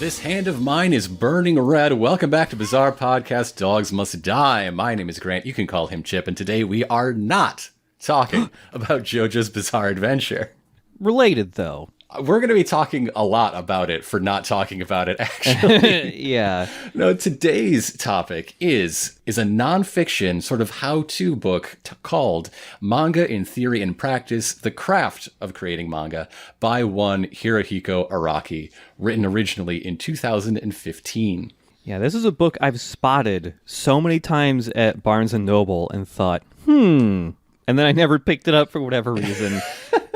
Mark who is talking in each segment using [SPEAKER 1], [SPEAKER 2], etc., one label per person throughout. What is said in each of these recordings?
[SPEAKER 1] This hand of mine is burning red. Welcome back to Bizarre Podcast Dogs Must Die. My name is Grant. You can call him Chip. And today we are not talking about JoJo's Bizarre Adventure.
[SPEAKER 2] Related, though.
[SPEAKER 1] We're going to be talking a lot about it for not talking about it, actually.
[SPEAKER 2] Yeah.
[SPEAKER 1] No, today's topic is a nonfiction sort of how-to book called Manga in Theory and Practice, The Craft of Creating Manga by one Hirohiko Araki, written originally in 2015.
[SPEAKER 2] Yeah, this is a book I've spotted so many times at Barnes & Noble and thought, and then I never picked it up for whatever reason.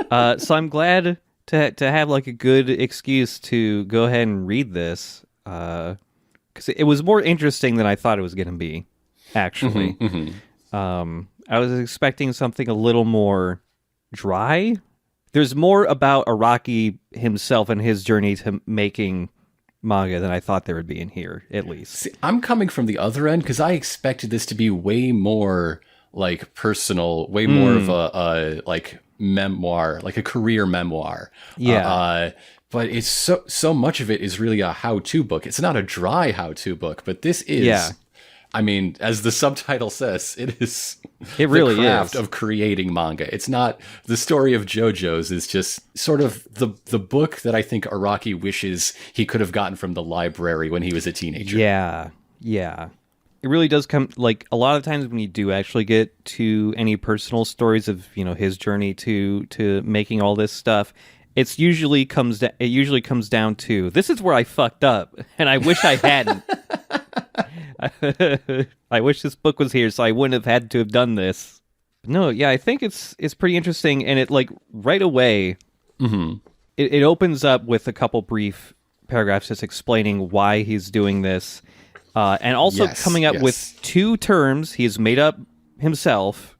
[SPEAKER 2] So I'm glad to have like a good excuse to go ahead and read this, because it was more interesting than I thought it was going to be, actually. I was expecting something a little more dry. There's more about Araki himself and his journey to making manga than I thought there would be in here, at least.
[SPEAKER 1] See, I'm coming from the other end because I expected this to be way more like personal, way more of a like memoir, like a career memoir.
[SPEAKER 2] Yeah.
[SPEAKER 1] But it's so much of it is really a how-to book. It's not a dry how-to book, but this is.
[SPEAKER 2] Yeah.
[SPEAKER 1] I mean, as the subtitle says, it is.
[SPEAKER 2] It really
[SPEAKER 1] the craft
[SPEAKER 2] is
[SPEAKER 1] of creating manga. It's not the story of JoJo's. Is just sort of the book that I think Araki wishes he could have gotten from the library when he was a teenager.
[SPEAKER 2] Yeah. It really does come, like, a lot of times when you do actually get to any personal stories of, his journey to making all this stuff, it usually comes down to, this is where I fucked up, and I wish I hadn't. I wish this book was here so I wouldn't have had to have done this. No, yeah, I think it's pretty interesting, and it, like, right away, it opens up with a couple brief paragraphs just explaining why he's doing this. And also coming up with two terms he's made up himself.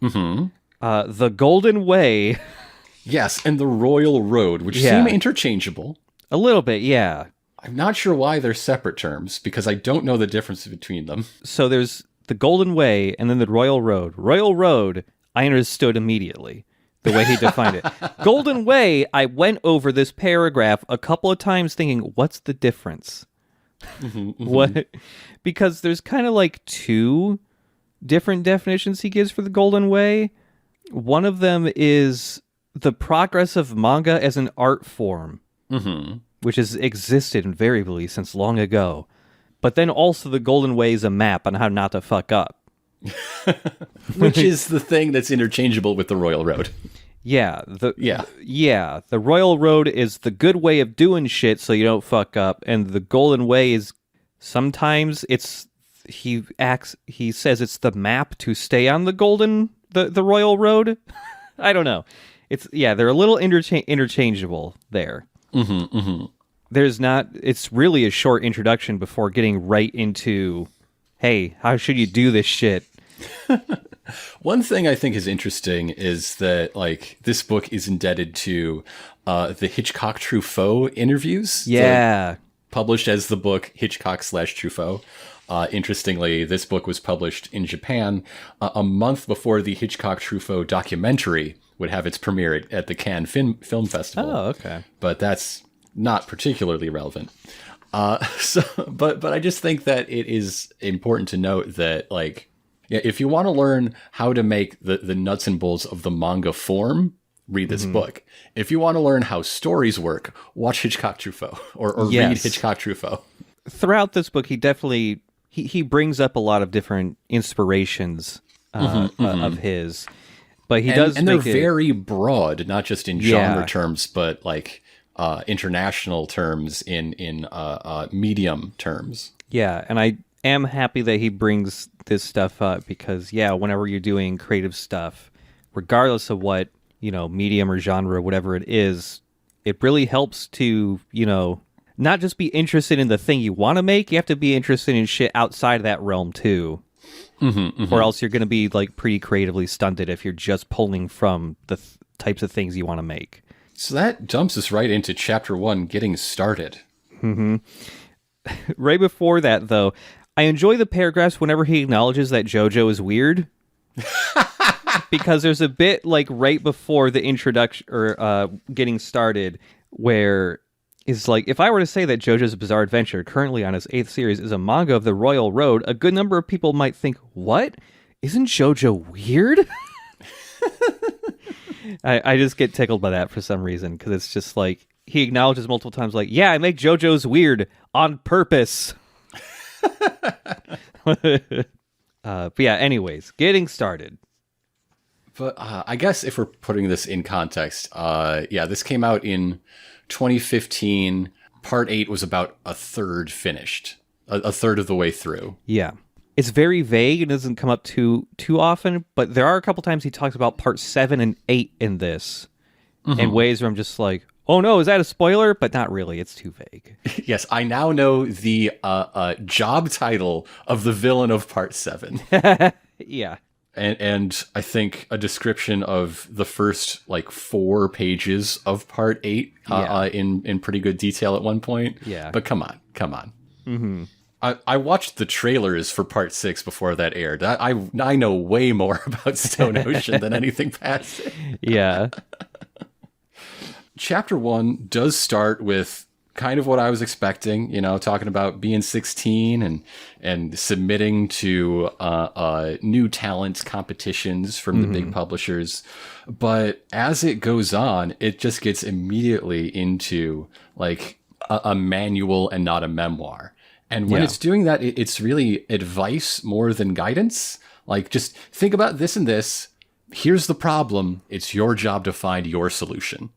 [SPEAKER 2] The Golden Way.
[SPEAKER 1] Yes, and the Royal Road, which seem interchangeable.
[SPEAKER 2] A little bit, yeah.
[SPEAKER 1] I'm not sure why they're separate terms, because I don't know the difference between them.
[SPEAKER 2] So there's the Golden Way and then the Royal Road. Royal Road, I understood immediately the way he defined it. Golden Way, I went over this paragraph a couple of times thinking, what's the difference? What? Because there's kind of like two different definitions he gives for the Golden Way. One of them is the progress of manga as an art form, which has existed invariably since long ago. But then also the Golden Way is a map on how not to fuck up.
[SPEAKER 1] Which is the thing that's interchangeable with the Royal Road.
[SPEAKER 2] The Royal Road is the good way of doing shit so you don't fuck up, and the Golden Way is sometimes he says it's the map to stay on the Royal Road. I don't know. They're a little interchangeable there. It's really a short introduction before getting right into, hey, how should you do this shit?
[SPEAKER 1] One thing I think is interesting is that, like, this book is indebted to the Hitchcock Truffaut interviews.
[SPEAKER 2] Yeah.
[SPEAKER 1] Published as the book Hitchcock/Truffaut. Interestingly, this book was published in Japan a month before the Hitchcock Truffaut documentary would have its premiere at the Cannes Film Festival.
[SPEAKER 2] Oh, okay.
[SPEAKER 1] But that's not particularly relevant. But I just think that it is important to note that, like, if you want to learn how to make the nuts and bolts of the manga form, read this book. If you want to learn how stories work, watch Hitchcock Truffaut or read Hitchcock Truffaut.
[SPEAKER 2] Throughout this book, he definitely he brings up a lot of different inspirations of his, but and
[SPEAKER 1] they're very broad, not just in genre terms, but like international terms, in medium terms.
[SPEAKER 2] Yeah, and I am happy that he brings this stuff up because, whenever you're doing creative stuff, regardless of what, medium or genre, whatever it is, it really helps to, not just be interested in the thing you want to make, you have to be interested in shit outside of that realm too. Or else you're going to be like pretty creatively stunted if you're just pulling from the types of things you want to make.
[SPEAKER 1] So that dumps us right into chapter 1, getting started.
[SPEAKER 2] Right before that, though, I enjoy the paragraphs whenever he acknowledges that JoJo is weird. Because there's a bit like right before the introduction or getting started where is like, if I were to say that JoJo's Bizarre Adventure, currently on its 8th series, is a manga of the Royal Road, a good number of people might think, what? Isn't JoJo weird? I just get tickled by that for some reason, because it's just like, he acknowledges multiple times, like, yeah, I make JoJo's weird on purpose. But yeah, anyways, getting started.
[SPEAKER 1] But I guess if we're putting this in context, this came out in 2015. Part 8 was about a third finished, a third of the way through.
[SPEAKER 2] Yeah. It's very vague and doesn't come up too often, but there are a couple times he talks about part 7 and 8 in this in ways where I'm just like, oh no, is that a spoiler? But not really. It's too vague.
[SPEAKER 1] Yes, I now know the job title of the villain of part 7.
[SPEAKER 2] Yeah.
[SPEAKER 1] And I think a description of the first 4 pages of part 8 in pretty good detail at one point.
[SPEAKER 2] Yeah.
[SPEAKER 1] But come on.
[SPEAKER 2] Mm-hmm.
[SPEAKER 1] I watched the trailers for part 6 before that aired. I know way more about Stone Ocean than anything past it.
[SPEAKER 2] Yeah.
[SPEAKER 1] Chapter 1 does start with kind of what I was expecting, talking about being 16 and submitting to new talent competitions from the big publishers. But as it goes on, it just gets immediately into a manual and not a memoir. And when it's doing that, it's really advice more than guidance. Just think about this and this. Here's the problem. It's your job to find your solution.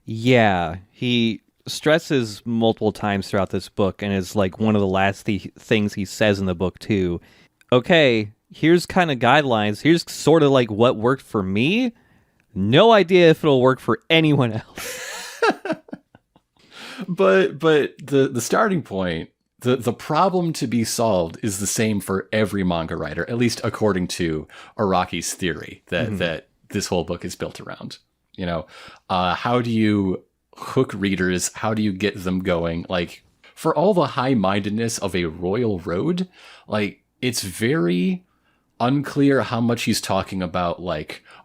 [SPEAKER 2] Yeah, he stresses multiple times throughout this book, and is one of the last things he says in the book too. Okay, here's kind of guidelines. Here's sort of what worked for me. No idea if it'll work for anyone else.
[SPEAKER 1] but the starting point, the problem to be solved is the same for every manga writer, at least according to Araki's theory that this whole book is built around. How do you hook readers? How do you get them going? For all the high-mindedness of a Royal Road, it's very unclear how much he's talking about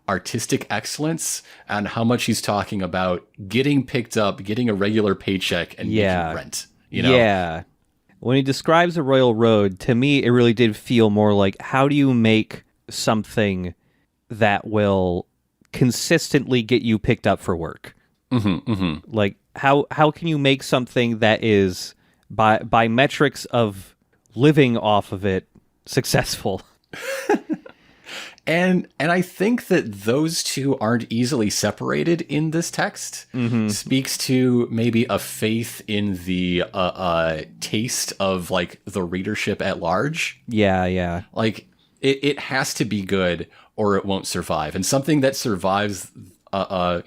[SPEAKER 1] artistic excellence and how much he's talking about getting picked up, getting a regular paycheck, and making rent.
[SPEAKER 2] Yeah. When he describes the Royal Road, to me, it really did feel more like, how do you make something that will consistently get you picked up for work? How can you make something that is by metrics of living off of it successful?
[SPEAKER 1] And I think that those two aren't easily separated in this text. Speaks to maybe a faith in the taste of the readership at large.
[SPEAKER 2] Yeah.
[SPEAKER 1] It has to be good or it won't survive. And something that survives 10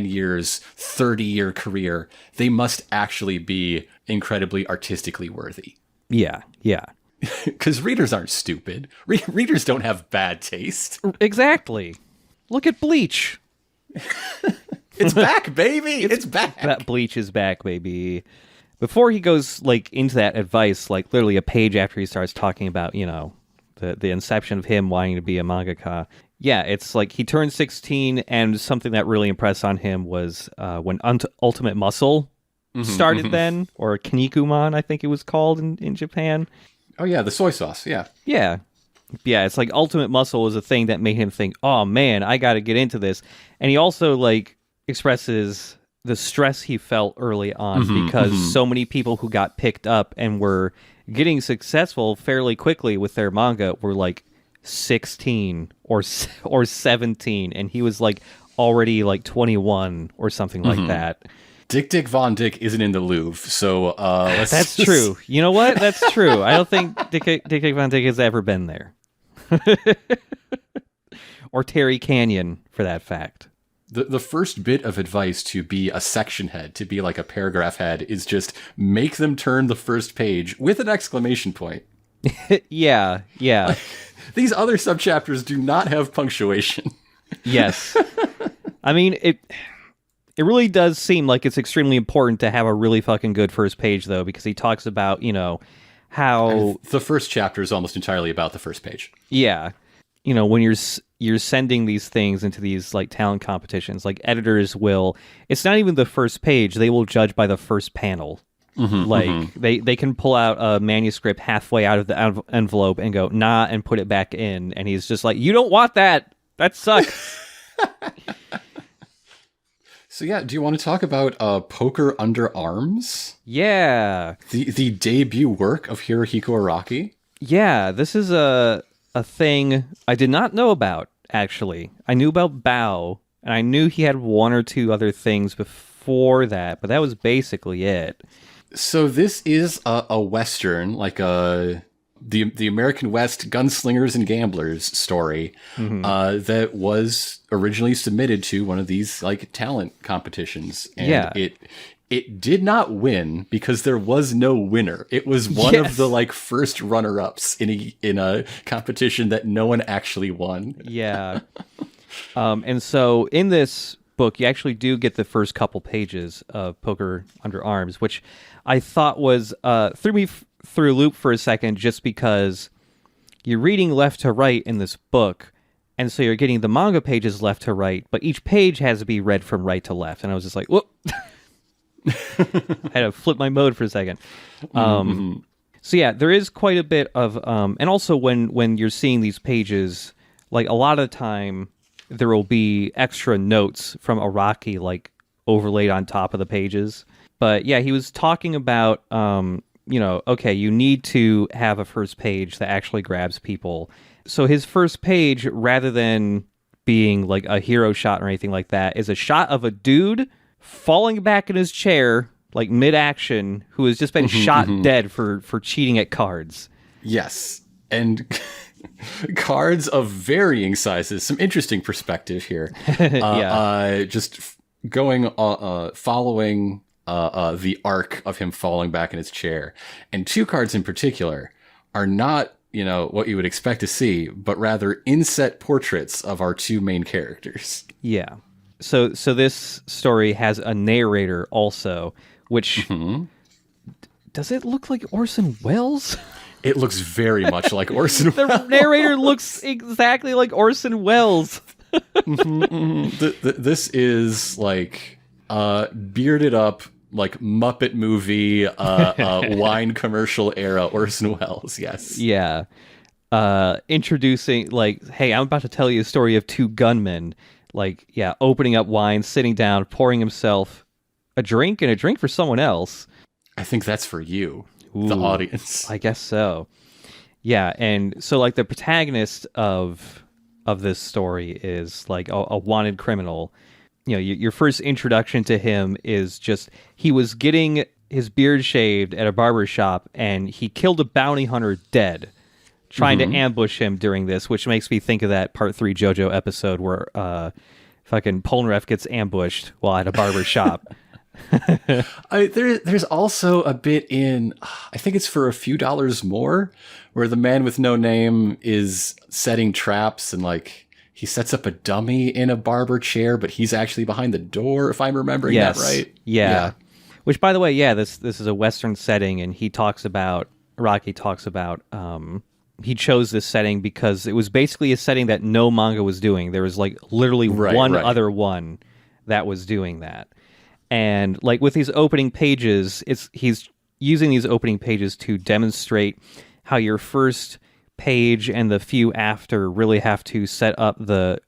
[SPEAKER 1] years, 30-year career, they must actually be incredibly artistically worthy.
[SPEAKER 2] Yeah.
[SPEAKER 1] Because readers aren't stupid. Readers don't have bad taste.
[SPEAKER 2] Exactly. Look at Bleach.
[SPEAKER 1] It's back, baby. It's back.
[SPEAKER 2] That Bleach is back, baby. Before he goes into that advice, literally a page after he starts talking about, the inception of him wanting to be a mangaka. Yeah, it's he turned 16, and something that really impressed on him was when Ultimate Muscle started then, or Kinnikuman, I think it was called in Japan.
[SPEAKER 1] Oh, yeah, the soy sauce, yeah.
[SPEAKER 2] Yeah, it's Ultimate Muscle was a thing that made him think, oh, man, I got to get into this. And he also, expresses the stress he felt early on because so many people who got picked up and were getting successful fairly quickly with their manga were, 16 or 17, and he was, already, 21 or something like that.
[SPEAKER 1] Dick Von Dick isn't in the Louvre, so
[SPEAKER 2] that's true. You know what? That's true. I don't think Dick Von Dick has ever been there. Or Terry Canyon, for that fact.
[SPEAKER 1] The first bit of advice to be a section head, to be a paragraph head, is just make them turn the first page with an exclamation point.
[SPEAKER 2] Yeah.
[SPEAKER 1] These other subchapters do not have punctuation.
[SPEAKER 2] Yes. I mean, it really does seem like it's extremely important to have a really fucking good first page, though, because he talks about, how...
[SPEAKER 1] The first chapter is almost entirely about the first page.
[SPEAKER 2] Yeah. when you're sending these things into these like talent competitions, like editors will, it's not even the first page, they will judge by the first panel. They can pull out a manuscript halfway out of the envelope and go nah and put it back in, and he's just like, you don't want that sucks.
[SPEAKER 1] So yeah, do you want to talk about Poker Under Arms?
[SPEAKER 2] Yeah,
[SPEAKER 1] the debut work of Hirohiko Araki.
[SPEAKER 2] Yeah, this is a thing I did not know about, actually. I knew about Bao, and I knew he had one or two other things before that, but that was basically it.
[SPEAKER 1] So this is a Western, like the American West gunslingers and gamblers story that was originally submitted to one of these like talent competitions. And it did not win because there was no winner. It was one of the like first runner-ups in a competition that no one actually won.
[SPEAKER 2] Yeah. And so in this book, you actually do get the first couple pages of Poker Under Arms, which I thought was threw me through a loop for a second, just because you're reading left to right in this book, and so you're getting the manga pages left to right, but each page has to be read from right to left, and I was just like, whoop. I had to flip my mode for a second. So yeah, there is quite a bit of, and also when you're seeing these pages, like a lot of the time there will be extra notes from Araki like overlaid on top of the pages. But yeah, he was talking about, okay, you need to have a first page that actually grabs people. So his first page, rather than being like a hero shot or anything like that, is a shot of a dude falling back in his chair, like mid-action, who has just been shot dead for cheating at cards.
[SPEAKER 1] Yes, and cards of varying sizes. Some interesting perspective here. Just going, following the arc of him falling back in his chair. And two cards in particular are not, what you would expect to see, but rather inset portraits of our two main characters.
[SPEAKER 2] Yeah. So this story has a narrator also, which does it look like Orson Welles?
[SPEAKER 1] It looks very much like Orson Welles.
[SPEAKER 2] The narrator looks exactly like Orson Welles.
[SPEAKER 1] This is like bearded up, like Muppet movie, wine commercial era Orson Welles. Yes.
[SPEAKER 2] Yeah. Introducing, like, hey, I'm about to tell you a story of two gunmen. Like, yeah, opening up wine, sitting down, pouring himself a drink and a drink for someone else.
[SPEAKER 1] I think that's for you, the audience.
[SPEAKER 2] I guess so. Yeah, and so like the protagonist of this story is like a wanted criminal. Your first introduction to him is just he was getting his beard shaved at a barber shop, and he killed a bounty hunter dead, trying to ambush him during this, which makes me think of that Part 3 JoJo episode where fucking Polnareff gets ambushed while at a barber shop.
[SPEAKER 1] There's also a bit in, I think it's For a Few Dollars More, where the man with no name is setting traps, and like he sets up a dummy in a barber chair, but he's actually behind the door, if I'm remembering that right.
[SPEAKER 2] Yeah. Which, by the way, this is a Western setting, and Araki talks about he chose this setting because it was basically a setting that no manga was doing. There was like literally one other one that was doing that. And like with these opening pages, he's using these opening pages to demonstrate how your first page and the few after really have to set up the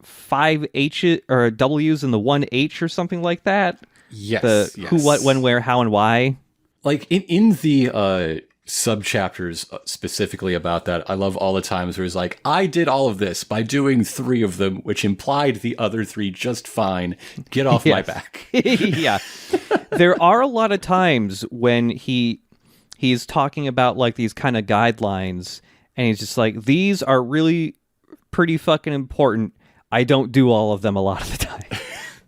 [SPEAKER 2] 5 H's or W's and the 1 H or something like that.
[SPEAKER 1] Yes.
[SPEAKER 2] Who, what, when, where, how, and why.
[SPEAKER 1] Like in the sub-chapters specifically about that, I love all the times where he's like, I did all of this by doing 3 of them, which implied the other 3 just fine. Get off my back.
[SPEAKER 2] Yeah. There are a lot of times when he's talking about like these kind of guidelines, and he's just like, these are really pretty fucking important. I don't do all of them a lot of the time.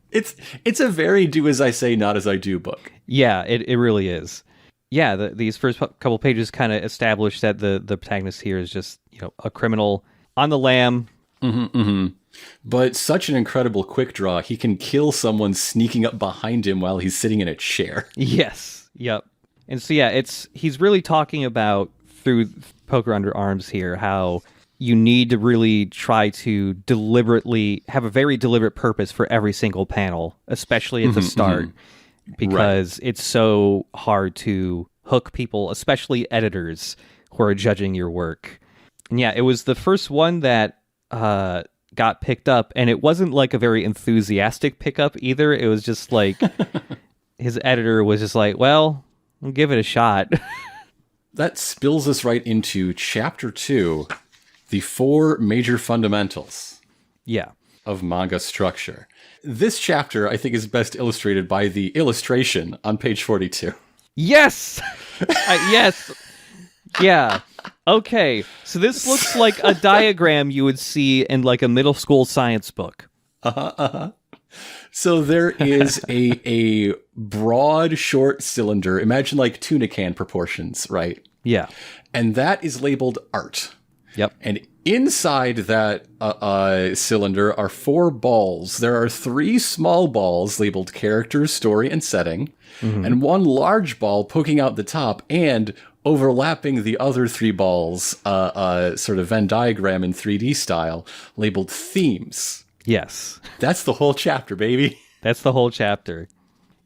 [SPEAKER 1] It's a very do as I say, not as I do book.
[SPEAKER 2] Yeah, it really is. Yeah, these first couple pages kind of establish that the protagonist here is just, a criminal on the lam.
[SPEAKER 1] But such an incredible quick draw, he can kill someone sneaking up behind him while he's sitting in a chair.
[SPEAKER 2] Yes, yep. And so yeah, he's really talking about, through Poker Under Arms here, how you need to really try to deliberately have a very deliberate purpose for every single panel, especially at the start, because it's so hard to hook people, especially editors who are judging your work. And yeah, it was the first one that got picked up, and it wasn't like a very enthusiastic pickup either. It was just like his editor was just like, well, I'll give it a shot.
[SPEAKER 1] That spills us right into chapter 2, the 4 major fundamentals of manga structure. This chapter, I think, is best illustrated by the illustration on page 42.
[SPEAKER 2] Yes! Yes! Yeah. Okay, so this looks like a diagram you would see in like a middle school science book.
[SPEAKER 1] So there is a broad, short cylinder. Imagine like tuna can proportions, right?
[SPEAKER 2] Yeah.
[SPEAKER 1] And that is labeled art.
[SPEAKER 2] Yep.
[SPEAKER 1] And inside that cylinder are 4 balls. There are 3 small balls labeled character, story, and setting, and 1 large ball poking out the top and overlapping the other 3 balls, sort of Venn diagram in 3D style, labeled themes.
[SPEAKER 2] Yes.
[SPEAKER 1] That's the whole chapter, baby.
[SPEAKER 2] That's the whole chapter.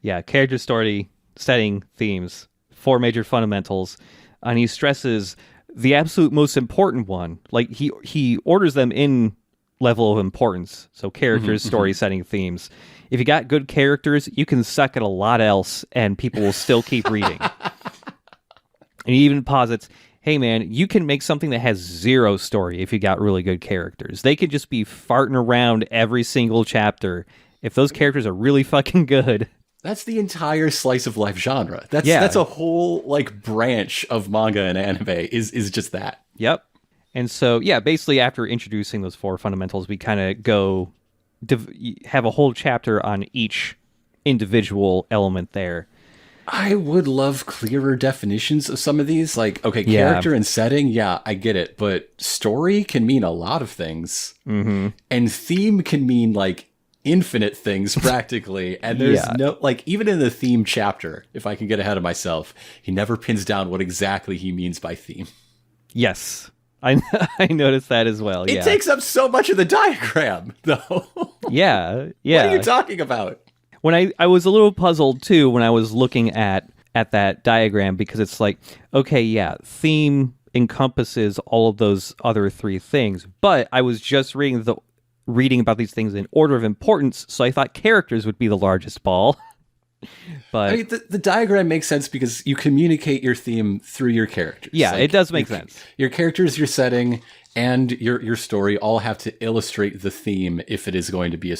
[SPEAKER 2] Yeah, character, story, setting, themes, 4 major fundamentals. And he stresses the absolute most important one. Like, he orders them in level of importance. So characters, story, setting, themes. If you got good characters, you can suck at a lot else, and people will still keep reading. And he even posits, hey man, you can make something that has 0 story if you got really good characters. They could just be farting around every single chapter. If those characters are really fucking good.
[SPEAKER 1] That's the entire slice of life genre. That's a whole like branch of manga and anime is just that.
[SPEAKER 2] Yep. And so, yeah, basically after introducing those 4 fundamentals, we kind of go have a whole chapter on each individual element there.
[SPEAKER 1] I would love clearer definitions of some of these. Like, okay, character and setting, yeah, I get it. But story can mean a lot of things. And theme can mean, like, infinite things, practically. And there's no, like, even in the theme chapter, if I can get ahead of myself, he never pins down what exactly he means by theme.
[SPEAKER 2] Yes. I noticed that as well,
[SPEAKER 1] It takes up so much of the diagram, though.
[SPEAKER 2] Yeah.
[SPEAKER 1] What are you talking about?
[SPEAKER 2] When I was a little puzzled too when I was looking at that diagram, because it's like, okay, yeah, theme encompasses all of those other 3 things, but I was just reading about these things in order of importance, so I thought characters would be the largest ball. But
[SPEAKER 1] I mean, the diagram makes sense because you communicate your theme through your characters.
[SPEAKER 2] Yeah,
[SPEAKER 1] like,
[SPEAKER 2] it does make sense.
[SPEAKER 1] Your characters, your setting, and your story all have to illustrate the theme if it is going to be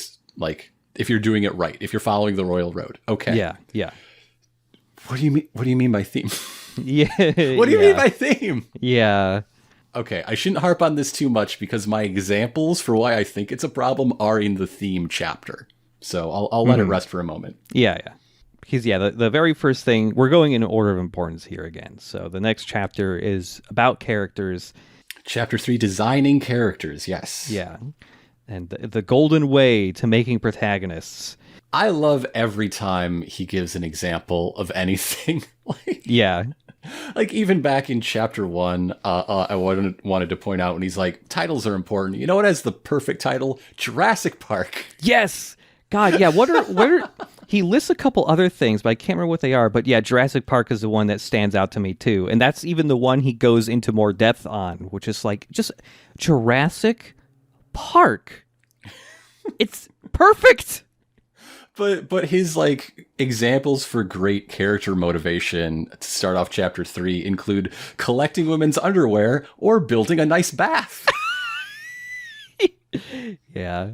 [SPEAKER 1] if you're doing it right, if you're following the royal road. Okay.
[SPEAKER 2] Yeah.
[SPEAKER 1] What do you mean? What do you mean by theme?
[SPEAKER 2] Yeah.
[SPEAKER 1] What do you mean by theme?
[SPEAKER 2] Yeah.
[SPEAKER 1] Okay, I shouldn't harp on this too much because my examples for why I think it's a problem are in the theme chapter. So I'll let it rest for a moment.
[SPEAKER 2] Yeah. Because, the very first thing, we're going in order of importance here again. So the next chapter is about characters.
[SPEAKER 1] Chapter 3, designing characters, yes.
[SPEAKER 2] Yeah. And the golden way to making protagonists.
[SPEAKER 1] I love every time he gives an example of anything. Like even back in chapter 1, I wanted to point out when he's like, titles are important. You know what has the perfect title? Jurassic Park.
[SPEAKER 2] Yes! God, yeah, what are he lists a couple other things, but I can't remember what they are. But yeah, Jurassic Park is the one that stands out to me too. And that's even the one he goes into more depth on, which is like, just Jurassic Park. It's perfect.
[SPEAKER 1] But his like examples for great character motivation to start off chapter 3 include collecting women's underwear or building a nice bath.
[SPEAKER 2] Yeah,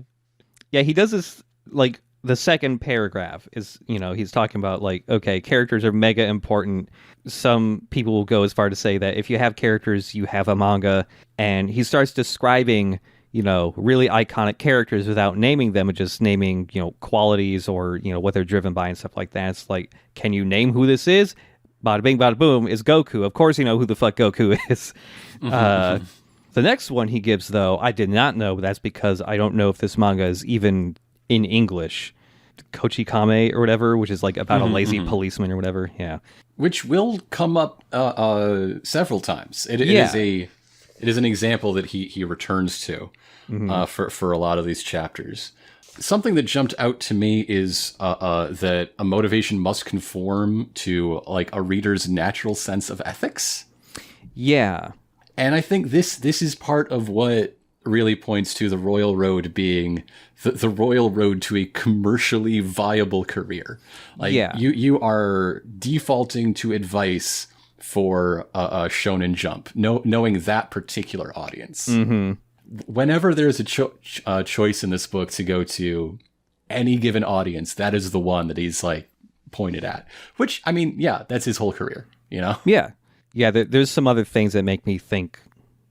[SPEAKER 2] he does this, like, the second paragraph is, he's talking about, like, okay, characters are mega important. Some people will go as far to say that if you have characters, you have a manga. And he starts describing, really iconic characters without naming them, and just naming, qualities or, what they're driven by and stuff like that. It's like, can you name who this is? Bada bing, bada boom, is Goku. Of course you know who the fuck Goku is. The next one he gives, though, I did not know, but that's because I don't know if this manga is even in English. Kochikame or whatever, which is like about a lazy policeman or whatever. Yeah.
[SPEAKER 1] Which will come up several times. It is It is an example that he returns to for a lot of these chapters. Something that jumped out to me is that a motivation must conform to like a reader's natural sense of ethics.
[SPEAKER 2] Yeah.
[SPEAKER 1] And I think this is part of what really points to the Royal Road being the Royal Road to a commercially viable career. Like you are defaulting to advice for a Shonen Jump, knowing that particular audience. Mm-hmm. Whenever there's a choice in this book to go to any given audience, that is the one that he's like pointed at. Which, I mean, yeah, that's his whole career, you know?
[SPEAKER 2] Yeah. Yeah, there's some other things that make me think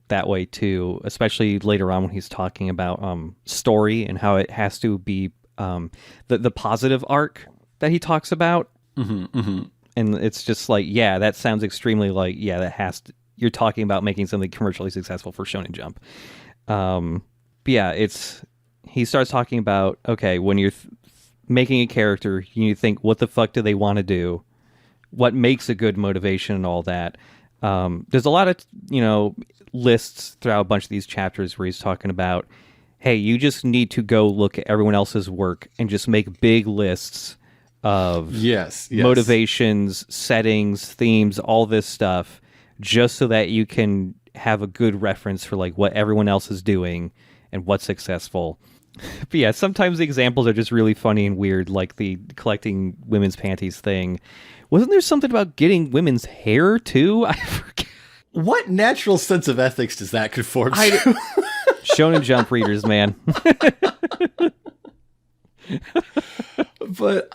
[SPEAKER 2] that way too, especially later on when he's talking about story and how it has to be the positive arc that he talks about. Mm-hmm, mm-hmm. And it's just like, yeah, that sounds extremely like, yeah, that has to, you're talking about making something commercially successful for Shonen Jump. But yeah, he starts talking about, okay, when you're making a character, you need to think, what the fuck do they want to do? What makes a good motivation and all that. There's a lot of, lists throughout a bunch of these chapters where he's talking about, hey, you just need to go look at everyone else's work and just make big lists of motivations, settings, themes, all this stuff, just so that you can have a good reference for like what everyone else is doing and what's successful. But yeah, sometimes the examples are just really funny and weird, like the collecting women's panties thing. Wasn't there something about getting women's hair too? I forget.
[SPEAKER 1] What natural sense of ethics does that conform to?
[SPEAKER 2] Shonen Jump readers, man.
[SPEAKER 1] But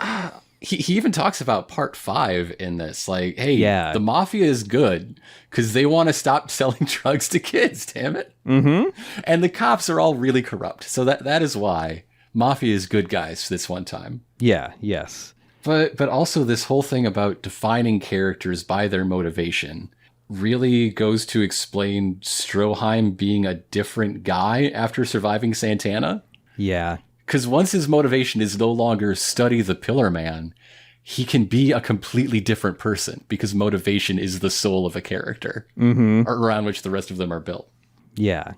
[SPEAKER 1] he even talks about part 5 in this. Like, hey, the mafia is good because they want to stop selling drugs to kids, damn it. Mm-hmm. And the cops are all really corrupt. So that is why mafia is good guys this one time.
[SPEAKER 2] Yeah, yes.
[SPEAKER 1] But also this whole thing about defining characters by their motivation really goes to explain Stroheim being a different guy after surviving Santana.
[SPEAKER 2] Yeah.
[SPEAKER 1] Because once his motivation is no longer study the Pillar Man, he can be a completely different person because motivation is the soul of a character around which the rest of them are built.
[SPEAKER 2] Yeah.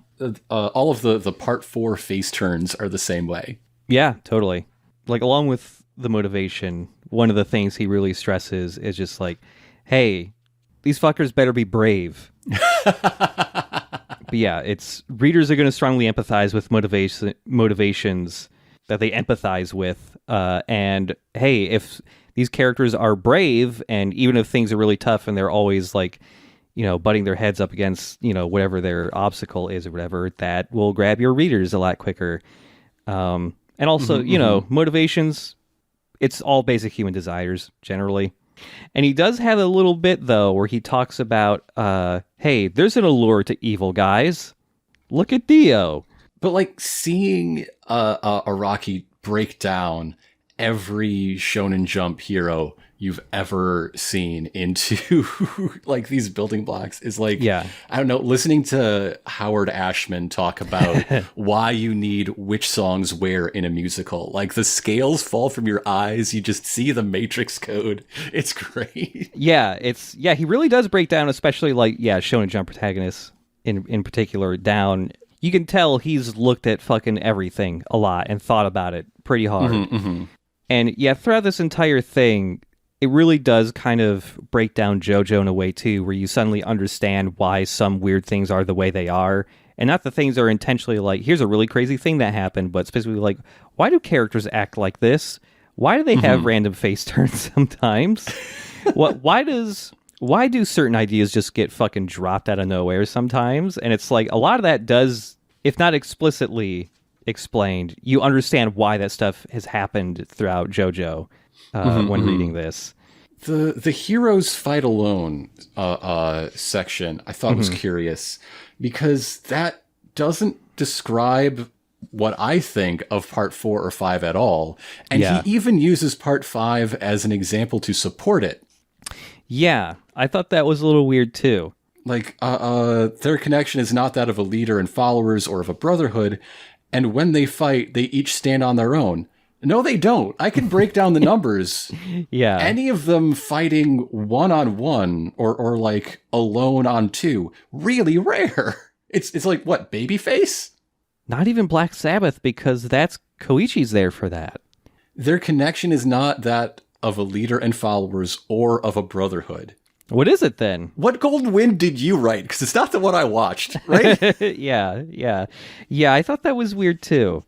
[SPEAKER 1] All of the part 4 face turns are the same way.
[SPEAKER 2] Yeah, totally. Like along with the motivation, one of the things he really stresses is just like, hey, these fuckers better be brave. But yeah, it's readers are going to strongly empathize with motivations that they empathize with. And hey, if these characters are brave, and even if things are really tough and they're always like, butting their heads up against, whatever their obstacle is or whatever, that will grab your readers a lot quicker. And also, motivations, it's all basic human desires generally. And he does have a little bit, though, where he talks about, hey, there's an allure to evil guys. Look at Dio.
[SPEAKER 1] But, like, seeing Araki break down every Shonen Jump hero you've ever seen into, like, these building blocks is like, I don't know, listening to Howard Ashman talk about why you need which songs where in a musical. Like, the scales fall from your eyes. You just see the matrix code. It's great.
[SPEAKER 2] Yeah, he really does break down, especially, like, Shonen Jump protagonists in particular down. You can tell he's looked at fucking everything a lot and thought about it pretty hard. And throughout this entire thing, it really does kind of break down JoJo in a way, too, where you suddenly understand why some weird things are the way they are. And not the things are intentionally like, here's a really crazy thing that happened, but specifically like, why do characters act like this? Why do they have random face turns sometimes? Why do certain ideas just get fucking dropped out of nowhere sometimes? And it's like, a lot of that does, if not explicitly explained, you understand why that stuff has happened throughout JoJo. When reading this,
[SPEAKER 1] the heroes fight alone section I thought was curious because that doesn't describe what I think of part 4 or 5 at all, and he even uses part 5 as an example to support it.
[SPEAKER 2] Yeah, I thought that was a little weird too.
[SPEAKER 1] Like their connection is not that of a leader and followers or of a brotherhood, and when they fight, they each stand on their own. No, they don't. I can break down the numbers. Any of them fighting 1-on-1 or like alone on 2, really rare. It's like, what, Babyface?
[SPEAKER 2] Not even Black Sabbath, because that's Koichi's there for that.
[SPEAKER 1] Their connection is not that of a leader and followers or of a brotherhood.
[SPEAKER 2] What is it then?
[SPEAKER 1] What Golden Wind did you write? Because it's not the one I watched, right?
[SPEAKER 2] Yeah. I thought that was weird too.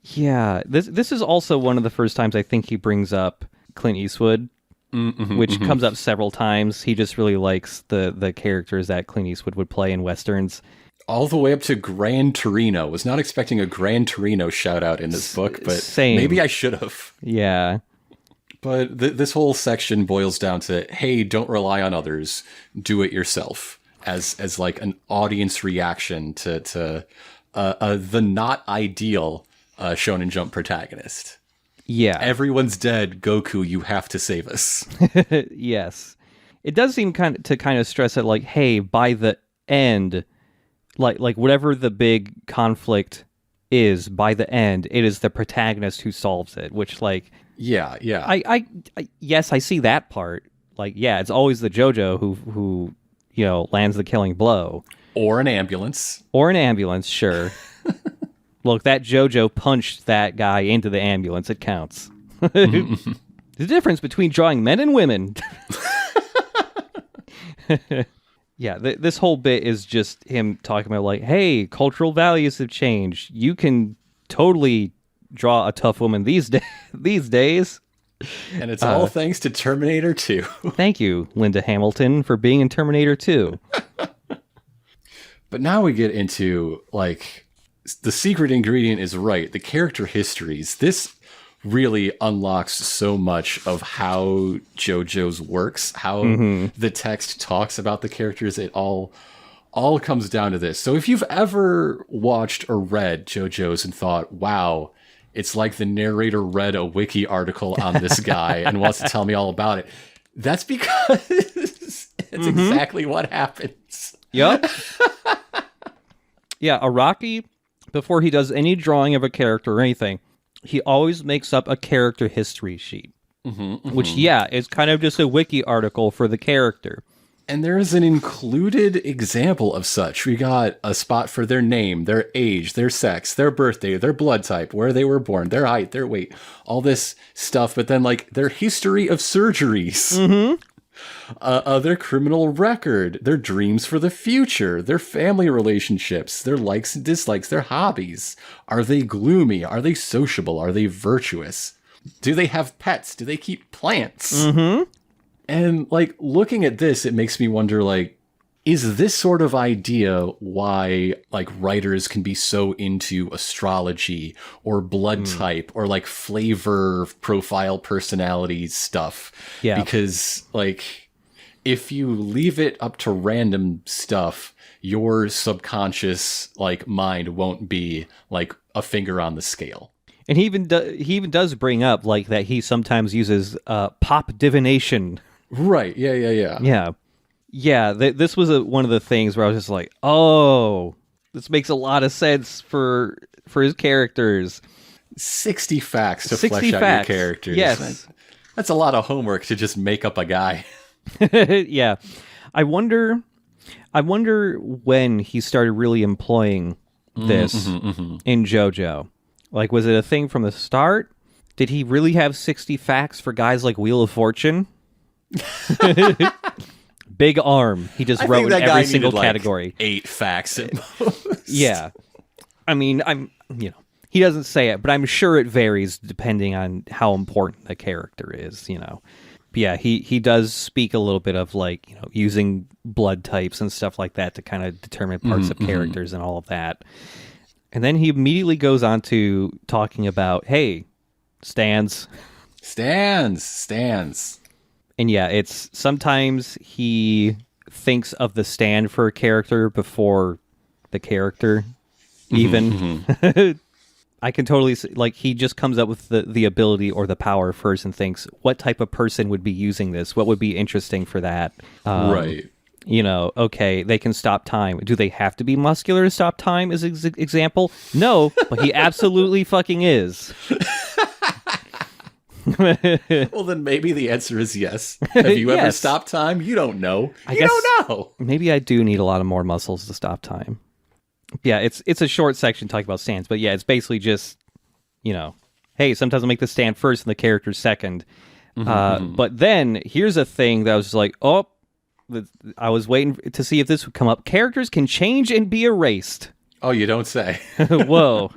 [SPEAKER 2] Yeah, this is also one of the first times I think he brings up Clint Eastwood, which comes up several times. He just really likes the characters that Clint Eastwood would play in westerns.
[SPEAKER 1] All the way up to Gran Torino. Was not expecting a Gran Torino shout out in this book, but
[SPEAKER 2] Same.
[SPEAKER 1] Maybe I should have.
[SPEAKER 2] Yeah.
[SPEAKER 1] But this whole section boils down to, hey, don't rely on others, do it yourself, as like an audience reaction to the not ideal Shonen Jump protagonist.
[SPEAKER 2] Yeah.
[SPEAKER 1] Everyone's dead, Goku, you have to save us.
[SPEAKER 2] Yes. It does seem kind of stress that, like, hey, by the end, like whatever the big conflict is, by the end, it is the protagonist who solves it, which, like...
[SPEAKER 1] Yeah.
[SPEAKER 2] I yes, I see that part. Like, yeah, it's always the JoJo who lands the killing blow.
[SPEAKER 1] Or an ambulance.
[SPEAKER 2] Sure. Look, that JoJo punched that guy into the ambulance. It counts. The difference between drawing men and women. Yeah, this whole bit is just him talking about, like, hey, cultural values have changed. You can totally draw a tough woman these days.
[SPEAKER 1] And it's all thanks to Terminator 2.
[SPEAKER 2] Thank you, Linda Hamilton, for being in Terminator 2.
[SPEAKER 1] But now we get into, like, the secret ingredient is right. The character histories. This really unlocks so much of how JoJo's works, how the text talks about the characters. It all comes down to this. So if you've ever watched or read JoJo's and thought, wow, it's like the narrator read a wiki article on this guy and wants to tell me all about it, that's because it's exactly what happens.
[SPEAKER 2] Yup. Yeah, Araki, before he does any drawing of a character or anything, he always makes up a character history sheet, which, yeah, is kind of just a wiki article for the character.
[SPEAKER 1] And there's an included example of such. We got a spot for their name, their age, their sex, their birthday, their blood type, where they were born, their height, their weight, all this stuff. But then, like, their history of surgeries, their criminal record, their dreams for the future, their family relationships, their likes and dislikes, their hobbies. Are they gloomy? Are they sociable? Are they virtuous? Do they have pets? Do they keep plants? And, like, looking at this, it makes me wonder, like, is this sort of idea why, like, writers can be so into astrology or blood type or, like, flavor profile personality stuff?
[SPEAKER 2] Yeah.
[SPEAKER 1] Because, like, if you leave it up to random stuff, your subconscious, like, mind won't be, like, a finger on the scale.
[SPEAKER 2] And he even does bring up, like, that he sometimes uses pop divination.
[SPEAKER 1] Right. Yeah.
[SPEAKER 2] Yeah. This was one of the things where I was just like, oh, this makes a lot of sense for his characters.
[SPEAKER 1] 60 facts to
[SPEAKER 2] 60
[SPEAKER 1] flesh out
[SPEAKER 2] facts.
[SPEAKER 1] your characters.
[SPEAKER 2] Yes.
[SPEAKER 1] That's a lot of homework to just make up a guy.
[SPEAKER 2] Yeah. I wonder when he started really employing this in JoJo. Like, was it a thing from the start? Did he really have 60 facts for guys like Wheel of Fortune? Big arm. He just wrote in every single category.
[SPEAKER 1] Like 8 facts at most.
[SPEAKER 2] Yeah. I mean, he doesn't say it, but I'm sure it varies depending on how important the character is, But yeah, he does speak a little bit of, like, using blood types and stuff like that to kind of determine parts of characters and all of that. And then he immediately goes on to talking about, hey, stands. And yeah, it's sometimes he thinks of the stand for a character before the character even. I can totally see, like, he just comes up with the ability or the power first and thinks, what type of person would be using this? What would be interesting for that?
[SPEAKER 1] Right.
[SPEAKER 2] Okay, they can stop time. Do they have to be muscular to stop time as an example? No, but he absolutely fucking is.
[SPEAKER 1] Well, then maybe the answer is yes. Have you ever stopped time? You don't know. You don't know.
[SPEAKER 2] Maybe I do need a lot of more muscles to stop time. Yeah, it's a short section talking about stands, but yeah, it's basically just, hey, sometimes I'll make the stand first and the character second. But then here's a thing that I was just like, oh, I was waiting to see if this would come up. Characters can change and be erased.
[SPEAKER 1] Oh, you don't say.
[SPEAKER 2] Whoa.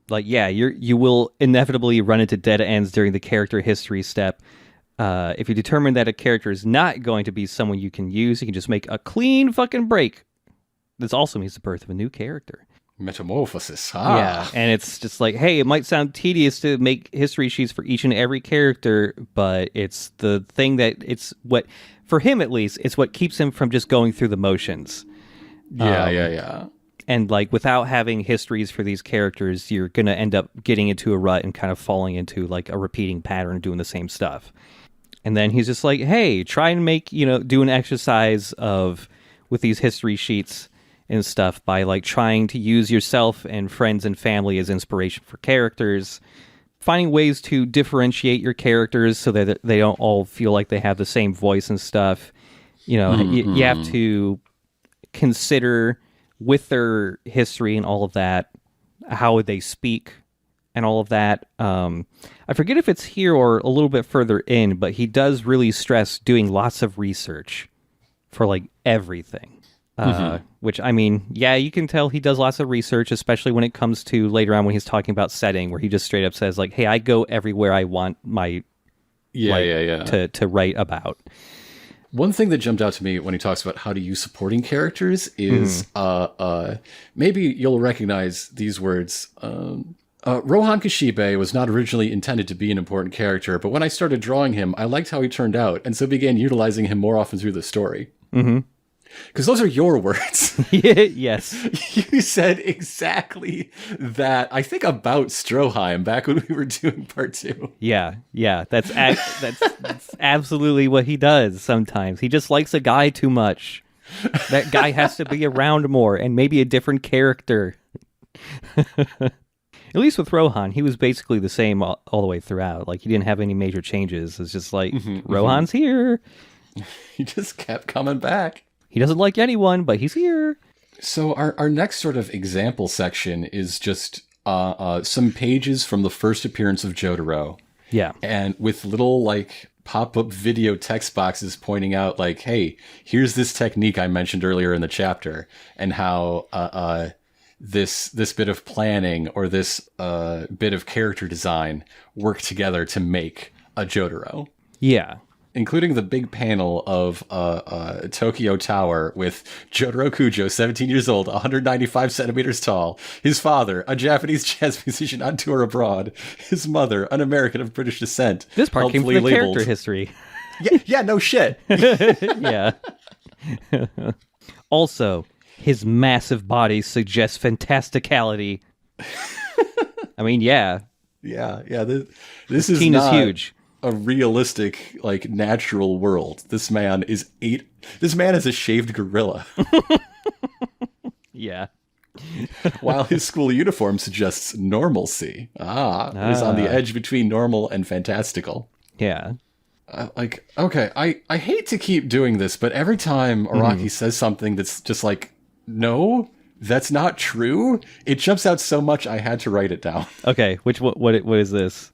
[SPEAKER 2] Like, yeah, you will inevitably run into dead ends during the character history step. If you determine that a character is not going to be someone you can use, you can just make a clean fucking break. This also means the birth of a new character.
[SPEAKER 1] Metamorphosis.
[SPEAKER 2] Yeah, and it's just like, hey, it might sound tedious to make history sheets for each and every character, but it's the thing that it's what, for him at least, it's what keeps him from just going through the motions.
[SPEAKER 1] Yeah.
[SPEAKER 2] And like, without having histories for these characters, you're going to end up getting into a rut and kind of falling into like a repeating pattern doing the same stuff. And then he's just like, hey, try and make, do an exercise with these history sheets and stuff by like trying to use yourself and friends and family as inspiration for characters, finding ways to differentiate your characters so that they don't all feel like they have the same voice and stuff. You have to consider with their history and all of that, how would they speak and all of that. I forget if it's here or a little bit further in, but he does really stress doing lots of research for like everything. Which, I mean, yeah, you can tell he does lots of research, especially when it comes to later on when he's talking about setting, where he just straight up says like, hey, I go everywhere I want my to write about.
[SPEAKER 1] One thing that jumped out to me when he talks about how to use supporting characters is maybe you'll recognize these words. Rohan Kashibe was not originally intended to be an important character, but when I started drawing him, I liked how he turned out, and so began utilizing him more often through the story. Because those are your words.
[SPEAKER 2] Yes.
[SPEAKER 1] You said exactly that, I think, about Stroheim back when we were doing part 2.
[SPEAKER 2] Yeah. That's absolutely what he does sometimes. He just likes a guy too much. That guy has to be around more and maybe a different character. At least with Rohan, he was basically the same all the way throughout. Like, he didn't have any major changes. It's just like, Rohan's here.
[SPEAKER 1] He just kept coming back.
[SPEAKER 2] He doesn't like anyone, but he's here.
[SPEAKER 1] So our next sort of example section is just some pages from the first appearance of Jotaro.
[SPEAKER 2] Yeah. And
[SPEAKER 1] with little, like, pop-up video text boxes pointing out, like, hey, here's this technique I mentioned earlier in the chapter, and how this bit of planning or this bit of character design work together to make a Jotaro.
[SPEAKER 2] Yeah.
[SPEAKER 1] Including the big panel of Tokyo Tower with Jotaro Kujo, 17 years old, 195 centimeters tall. His father, a Japanese jazz musician on tour abroad. His mother, an American of British descent.
[SPEAKER 2] This part came from the character history.
[SPEAKER 1] Yeah, no shit.
[SPEAKER 2] Yeah. Also, his massive body suggests fantasticality. I mean, yeah.
[SPEAKER 1] Yeah. This is
[SPEAKER 2] Teen
[SPEAKER 1] not
[SPEAKER 2] is huge.
[SPEAKER 1] A realistic, like, natural world. This man is a shaved gorilla.
[SPEAKER 2] Yeah.
[SPEAKER 1] While his school uniform suggests normalcy. He's on the edge between normal and fantastical.
[SPEAKER 2] Yeah.
[SPEAKER 1] I hate to keep doing this, but every time Araki says something that's just like, no, that's not true, it jumps out so much I had to write it down.
[SPEAKER 2] Okay, what is this?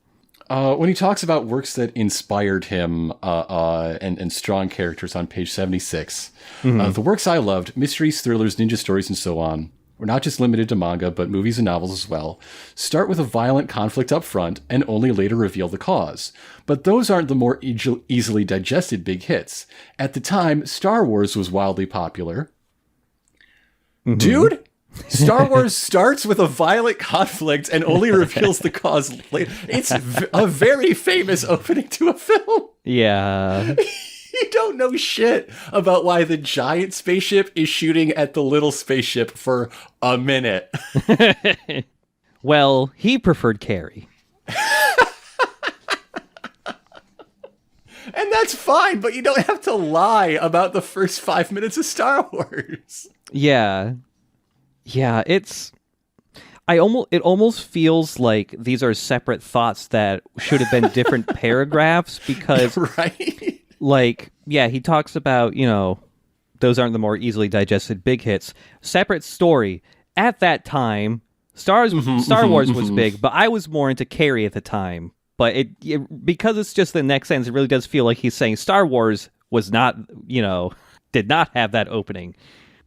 [SPEAKER 1] When he talks about works that inspired him and strong characters on page 76, the works I loved, mysteries, thrillers, ninja stories, and so on, were not just limited to manga, but movies and novels as well, start with a violent conflict up front and only later reveal the cause. But those aren't the more easily digested big hits. At the time, Star Wars was wildly popular. Dude? Star Wars starts with a violent conflict and only reveals the cause later. It's a very famous opening to a film.
[SPEAKER 2] Yeah.
[SPEAKER 1] You don't know shit about why the giant spaceship is shooting at the little spaceship for a minute.
[SPEAKER 2] Well, he preferred Carrie.
[SPEAKER 1] And that's fine, but you don't have to lie about the first 5 minutes of Star Wars.
[SPEAKER 2] Yeah. Yeah, it almost feels like these are separate thoughts that should have been different paragraphs, because
[SPEAKER 1] right?
[SPEAKER 2] Like, yeah, he talks about, those aren't the more easily digested big hits. Separate story. At that time, Star Wars was big, but I was more into Carrie at the time. But because it's just the next sentence, it really does feel like he's saying Star Wars was not, did not have that opening.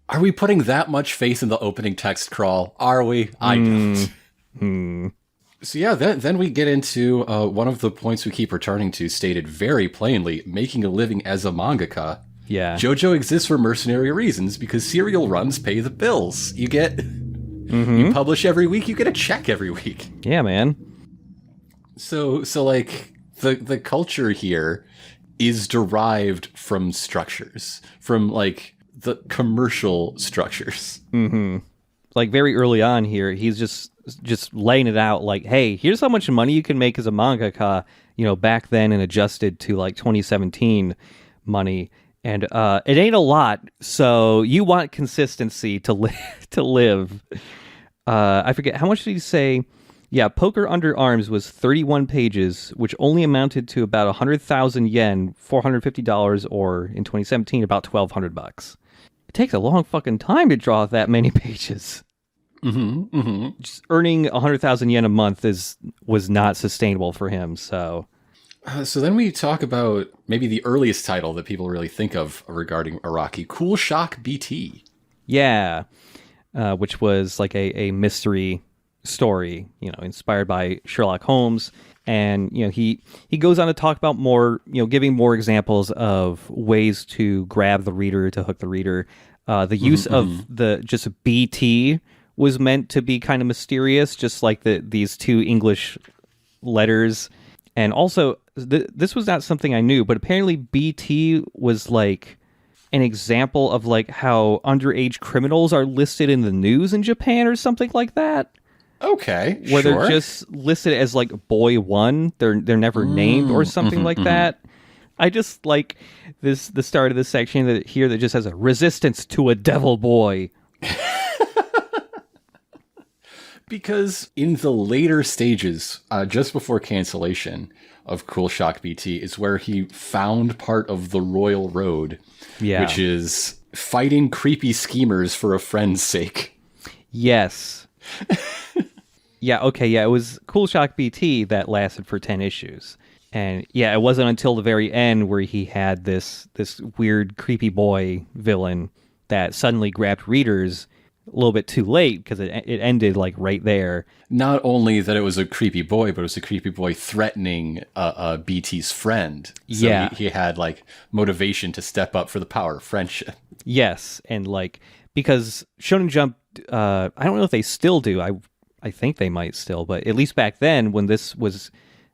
[SPEAKER 1] Are we putting that much faith in the opening text crawl? Are we? I don't. So yeah, then we get into one of the points we keep returning to, stated very plainly, making a living as a mangaka.
[SPEAKER 2] Yeah.
[SPEAKER 1] JoJo exists for mercenary reasons because serial runs pay the bills. You get... You publish every week, you get a check every week.
[SPEAKER 2] Yeah, man.
[SPEAKER 1] So like, the culture here is derived from structures. From, like, the commercial structures.
[SPEAKER 2] Mm-hmm. Like, very early on here, he's just laying it out like, hey, here's how much money you can make as a mangaka, back then and adjusted to, like, 2017 money. And it ain't a lot, so you want consistency to live. I forget, how much did he say? Yeah, Poker Under Arms was 31 pages, which only amounted to about 100,000 yen, $450, or in 2017, about $1,200. It takes a long fucking time to draw that many pages. Just earning 100,000 yen a month was not sustainable for him, so...
[SPEAKER 1] So then we talk about maybe the earliest title that people really think of regarding Araki, Cool Shock BT.
[SPEAKER 2] Yeah, which was like a mystery story, inspired by Sherlock Holmes. And, he goes on to talk about more, giving more examples of ways to grab the reader, to hook the reader. The use of the just BT was meant to be kind of mysterious, just like these two English letters. And also, this was not something I knew, but apparently BT was like an example of like how underage criminals are listed in the news in Japan or something like that.
[SPEAKER 1] Okay,
[SPEAKER 2] where they're just listed as like boy one. They're never named or something like that. I just like the start of this section that just has a resistance to a devil boy.
[SPEAKER 1] Because in the later stages, just before cancellation of Cool Shock BT, is where he found part of the Royal Road, which is fighting creepy schemers for a friend's sake.
[SPEAKER 2] Yes. It was Cool Shock BT that lasted for 10 issues. And yeah, it wasn't until the very end where he had this weird creepy boy villain that suddenly grabbed readers a little bit too late, because it ended like right there.
[SPEAKER 1] Not only that it was a creepy boy, but it was a creepy boy threatening BT's friend. So he had like motivation to step up for the power of friendship.
[SPEAKER 2] Yes, and like, because Shonen Jump, I don't know if they still do. I think they might still, but at least back then when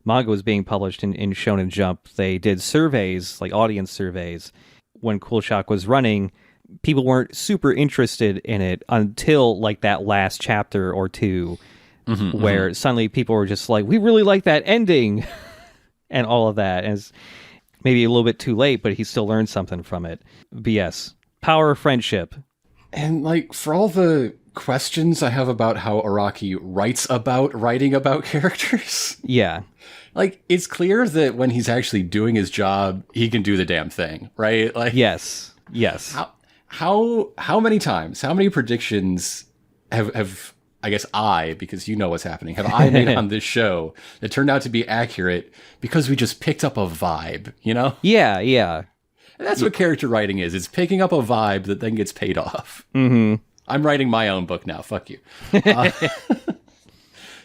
[SPEAKER 2] manga was being published in Shonen Jump, they did surveys, like audience surveys. When Cool Shock was running, people weren't super interested in it until like that last chapter or two, where suddenly people were just like, we really like that ending and all of that. And it's maybe a little bit too late, but he still learned something from it. But yes, power of friendship.
[SPEAKER 1] And like, for all the questions I have about how Araki writing about characters.
[SPEAKER 2] Yeah.
[SPEAKER 1] Like, it's clear that when he's actually doing his job, he can do the damn thing, right? Like,
[SPEAKER 2] yes.
[SPEAKER 1] How many times, how many predictions have I guess because you know what's happening, have I made on this show that turned out to be accurate because we just picked up a vibe,
[SPEAKER 2] Yeah.
[SPEAKER 1] And that's what character writing is. It's picking up a vibe that then gets paid off. I'm writing my own book now. Fuck you.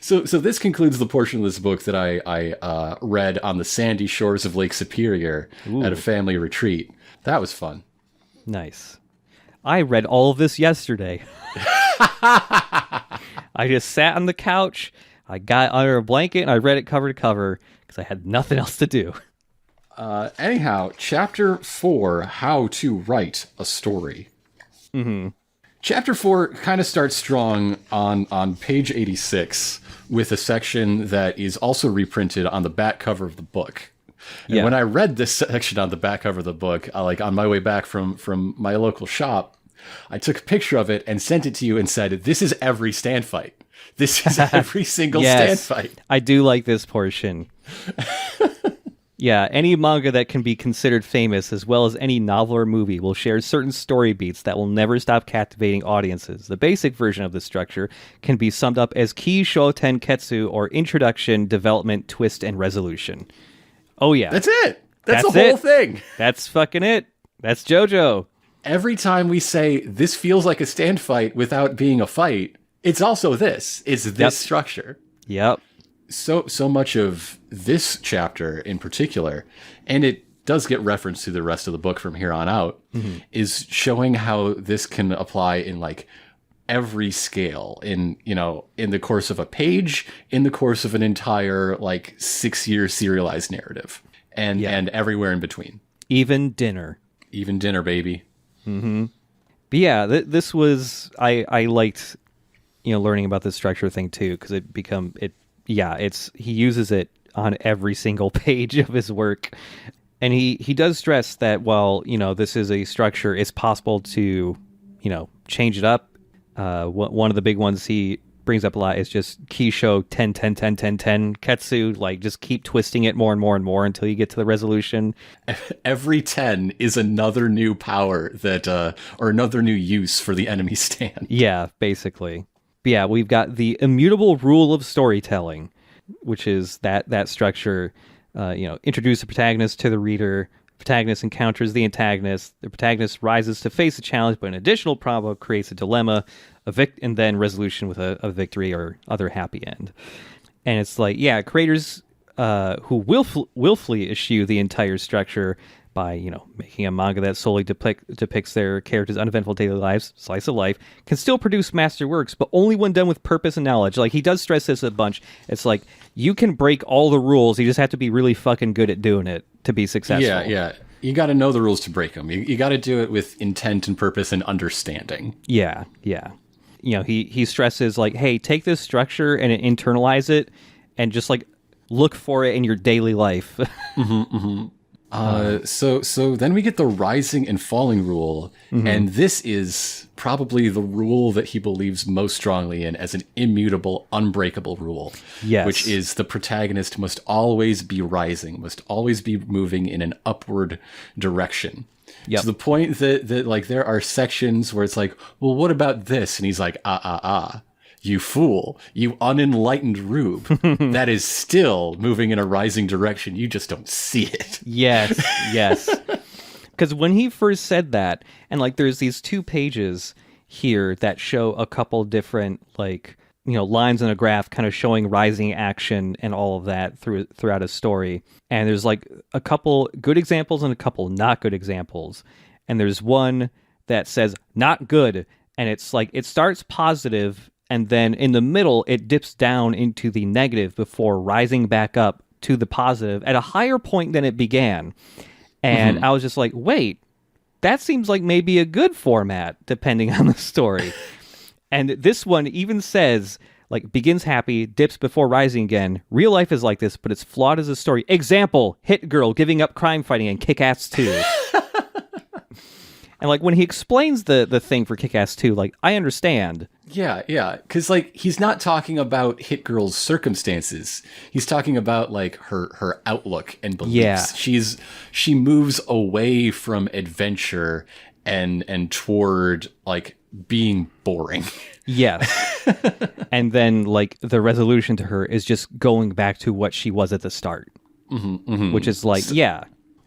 [SPEAKER 1] So this concludes the portion of this book that I read on the sandy shores of Lake Superior at a family retreat. That was fun.
[SPEAKER 2] Nice. I read all of this yesterday. I just sat on the couch, I got under a blanket, and I read it cover to cover because I had nothing else to do.
[SPEAKER 1] Anyhow, Chapter 4, How to Write a Story. Chapter 4 kind of starts strong on page 86 with a section that is also reprinted on the back cover of the book. And when I read this section on the back cover of the book, on my way back from my local shop, I took a picture of it and sent it to you and said, this is every stand fight. This is every single stand fight.
[SPEAKER 2] I do like this portion. Yeah, any manga that can be considered famous, as well as any novel or movie, will share certain story beats that will never stop captivating audiences. The basic version of the structure can be summed up as Ki Sho Tenketsu, or Introduction, Development, Twist, and Resolution. Oh yeah.
[SPEAKER 1] That's it. That's the whole thing.
[SPEAKER 2] That's fucking it. That's JoJo.
[SPEAKER 1] Every time we say this feels like a stand fight without being a fight, it's also this. It's this structure.
[SPEAKER 2] Yep.
[SPEAKER 1] So much of this chapter in particular, and it does get referenced to the rest of the book from here on out, is showing how this can apply in like every scale in the course of a page, in the course of an entire like 6-year serialized narrative, and everywhere in between. Even dinner, baby.
[SPEAKER 2] Mm-hmm. But yeah, this was I liked learning about this structure thing too, because he uses it on every single page of his work. And he does stress that while, this is a structure, it's possible to, change it up. One of the big ones he brings up a lot is just Kisho 10, 10, 10, 10, 10, Ketsu, like just keep twisting it more and more and more until you get to the resolution.
[SPEAKER 1] Every 10 is another new power that, or another new use for the enemy stand.
[SPEAKER 2] Yeah, basically. But yeah, we've got the immutable rule of storytelling, which is that structure, introduce the protagonist to the reader. The protagonist encounters the antagonist. The protagonist rises to face a challenge, but an additional problem creates a dilemma, and then resolution with a victory or other happy end. And it's like, creators who willfully eschew the entire structure by, making a manga that solely depicts their characters' uneventful daily lives, slice of life, can still produce master works, but only when done with purpose and knowledge. Like, he does stress this a bunch. It's like, you can break all the rules, you just have to be really fucking good at doing it to be successful.
[SPEAKER 1] Yeah. You got to know the rules to break them. You got to do it with intent and purpose and understanding.
[SPEAKER 2] Yeah. He stresses, like, hey, take this structure and internalize it, and just, like, look for it in your daily life.
[SPEAKER 1] So then we get the rising and falling rule, and this is probably the rule that he believes most strongly in as an immutable, unbreakable rule.
[SPEAKER 2] Yes.
[SPEAKER 1] Which is the protagonist must always be rising, must always be moving in an upward direction. Yep. To the point that like there are sections where it's like, well, what about this? And he's like, you fool, you unenlightened rube. That is still moving in a rising direction. You just don't see it.
[SPEAKER 2] Yes. Because when he first said that, and like there's these 2 pages here that show a couple different like, lines in a graph kind of showing rising action and all of that throughout a story. And there's like a couple good examples and a couple not good examples. And there's one that says not good. And it's like, it starts positive, and then in the middle, it dips down into the negative before rising back up to the positive at a higher point than it began. And I was just like, wait, that seems like maybe a good format, depending on the story. And this one even says, like, begins happy, dips before rising again. Real life is like this, but it's flawed as a story. Example, Hit Girl giving up crime fighting and Kick-Ass 2. And, like, when he explains the thing for Kick-Ass 2, like, I understand.
[SPEAKER 1] Yeah. Because, like, he's not talking about Hit Girl's circumstances. He's talking about, like, her outlook and beliefs. Yeah. She moves away from adventure and toward, like, being boring.
[SPEAKER 2] Yes. And then, like, the resolution to her is just going back to what she was at the start. Which is, like,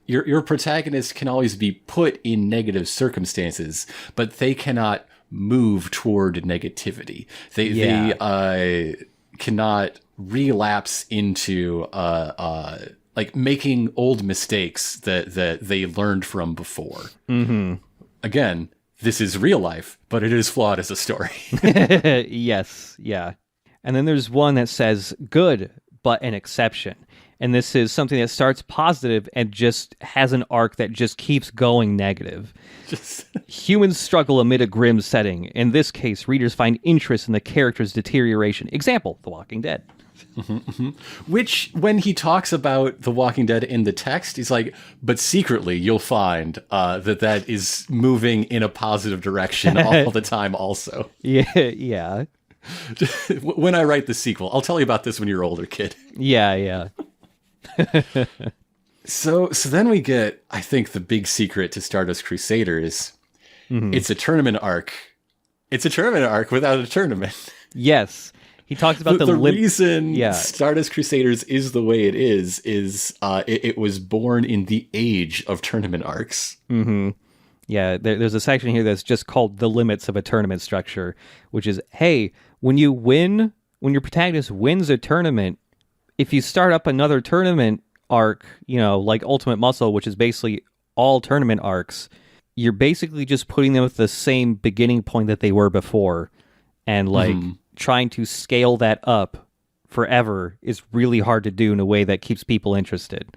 [SPEAKER 1] Your protagonist can always be put in negative circumstances, but they cannot move toward negativity. They cannot relapse into like making old mistakes that they learned from before. Again, this is real life, but it is flawed as a story.
[SPEAKER 2] Yes, yeah. And then there's one that says good, but an exception. And this is something that starts positive and just has an arc that just keeps going negative. Humans struggle amid a grim setting. In this case, readers find interest in the character's deterioration. Example, The Walking Dead.
[SPEAKER 1] Which, when he talks about The Walking Dead in the text, he's like, but secretly you'll find that is moving in a positive direction all the time also.
[SPEAKER 2] Yeah.
[SPEAKER 1] When I write the sequel, I'll tell you about this when you're older, kid.
[SPEAKER 2] Yeah.
[SPEAKER 1] So then we get, I think, the big secret to Stardust Crusaders. It's a tournament arc. It's a tournament arc without a tournament.
[SPEAKER 2] Yes. He talks about
[SPEAKER 1] the reason Stardust Crusaders is the way it is it was born in the age of tournament arcs.
[SPEAKER 2] Mm-hmm. Yeah, there's a section here that's just called The Limits of a Tournament Structure, which is, hey, when your protagonist wins a tournament, if you start up another tournament arc, like Ultimate Muscle, which is basically all tournament arcs, you're basically just putting them with the same beginning point that they were before. And trying to scale that up forever is really hard to do in a way that keeps people interested.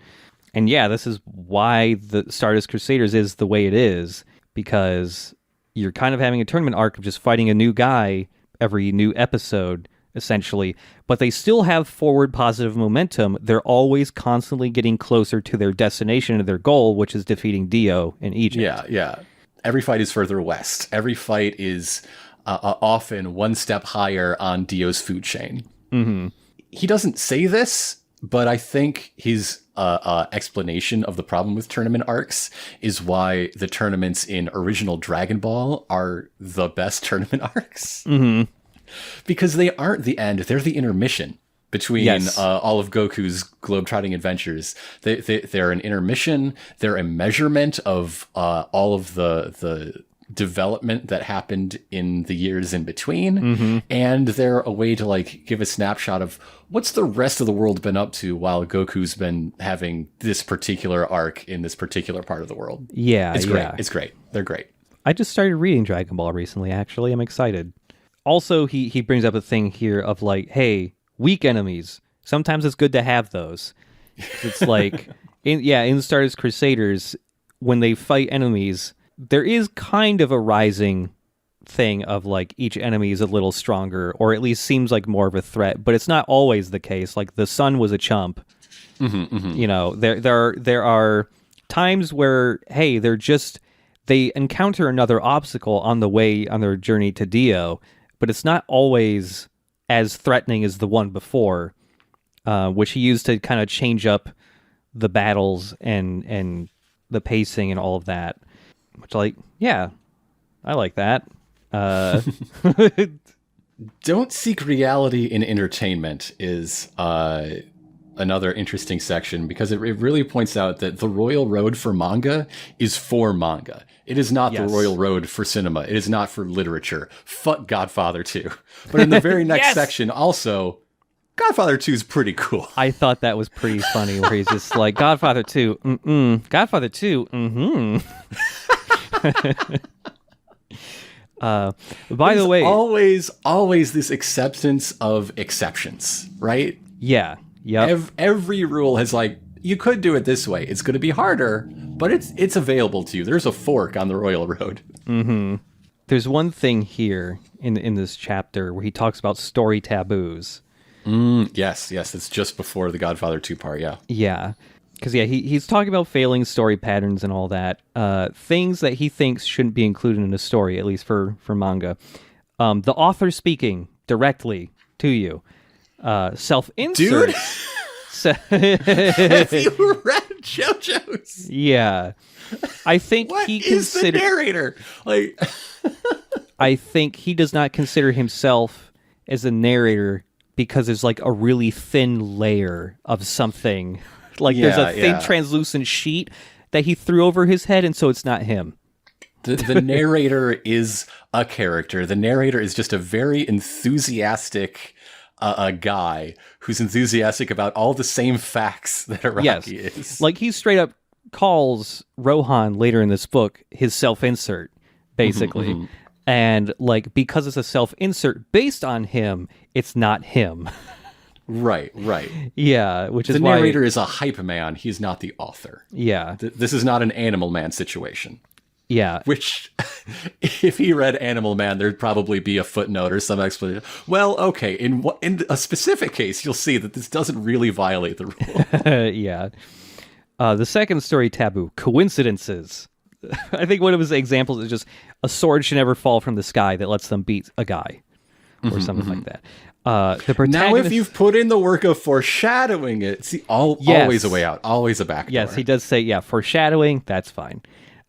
[SPEAKER 2] And yeah, this is why the Stardust Crusaders is the way it is, because you're kind of having a tournament arc of just fighting a new guy every new episode, essentially. But they still have forward positive momentum. They're always constantly getting closer to their destination and their goal, which is defeating Dio in Egypt.
[SPEAKER 1] Yeah. Every fight is further west. Every fight is often one step higher on Dio's food chain.
[SPEAKER 2] Mm-hmm.
[SPEAKER 1] He doesn't say this, but I think his explanation of the problem with tournament arcs is why the tournaments in original Dragon Ball are the best tournament arcs.
[SPEAKER 2] Mm-hmm.
[SPEAKER 1] Because they aren't the end, they're the intermission between all of Goku's globetrotting adventures. They're an intermission, they're a measurement of all of the development that happened in the years in between, and they're a way to like give a snapshot of what's the rest of the world been up to while Goku's been having this particular arc in this particular part of the world. It's great. They're great.
[SPEAKER 2] I just started reading Dragon Ball recently, actually. I'm excited. Also, he brings up a thing here of like, hey, weak enemies, sometimes it's good to have those. It's like in Stardust Crusaders, when they fight enemies, there is kind of a rising thing of like each enemy is a little stronger, or at least seems like more of a threat, but it's not always the case. Like the sun was a chump. There are times where, hey, they encounter another obstacle on their journey to Dio, but it's not always as threatening as the one before, which he used to kind of change up the battles and the pacing and all of that. Which, like, yeah, I like that.
[SPEAKER 1] Don't seek reality in entertainment is another interesting section, because it really points out that the royal road for manga is for manga. It is not the royal road for cinema. It is not for literature. Fuck Godfather 2. But in the very next section, also, Godfather 2 is pretty cool.
[SPEAKER 2] I thought that was pretty funny, where he's just like, Godfather 2, Godfather 2, by the way,
[SPEAKER 1] always this acceptance of exceptions, right?
[SPEAKER 2] Yeah. Yep.
[SPEAKER 1] Every rule has like, you could do it this way. It's going to be harder, but it's available to you. There's a fork on the royal road.
[SPEAKER 2] Mm-hmm. There's one thing here in this chapter where he talks about story taboos.
[SPEAKER 1] Yes. It's just before the Godfather 2 part.
[SPEAKER 2] Yeah. Because, he's talking about failing story patterns and all that. Things that he thinks shouldn't be included in a story, at least for manga. The author speaking directly to you. Self-insert.
[SPEAKER 1] Dude? Have you read JoJo's?
[SPEAKER 2] Yeah. I think
[SPEAKER 1] is the narrator? Like,
[SPEAKER 2] I think he does not consider himself as a narrator because there's like a really thin layer of something. Like there's a thin translucent sheet that he threw over his head, and so it's not him.
[SPEAKER 1] The narrator is a character. The narrator is just a very enthusiastic a guy who's enthusiastic about all the same facts that Araki is.
[SPEAKER 2] Like he straight up calls Rohan later in this book his self-insert, basically. And like because it's a self-insert based on him, it's not him.
[SPEAKER 1] Right.
[SPEAKER 2] Yeah, which is
[SPEAKER 1] the
[SPEAKER 2] why...
[SPEAKER 1] narrator is a hype man. He's not the author.
[SPEAKER 2] Yeah.
[SPEAKER 1] This is not an Animal Man situation.
[SPEAKER 2] Yeah.
[SPEAKER 1] Which, if he read Animal Man, there'd probably be a footnote or some explanation. Well, okay, in a specific case, you'll see that this doesn't really violate the rule.
[SPEAKER 2] Yeah. The second story taboo, coincidences. I think one of his examples is just a sword should never fall from the sky that lets them beat a guy. or something like that. The
[SPEAKER 1] Now,
[SPEAKER 2] protagonist,
[SPEAKER 1] if you've put in the work of foreshadowing it, see, always a way out, always a backdoor.
[SPEAKER 2] yes, he does say, yeah, foreshadowing, that's fine.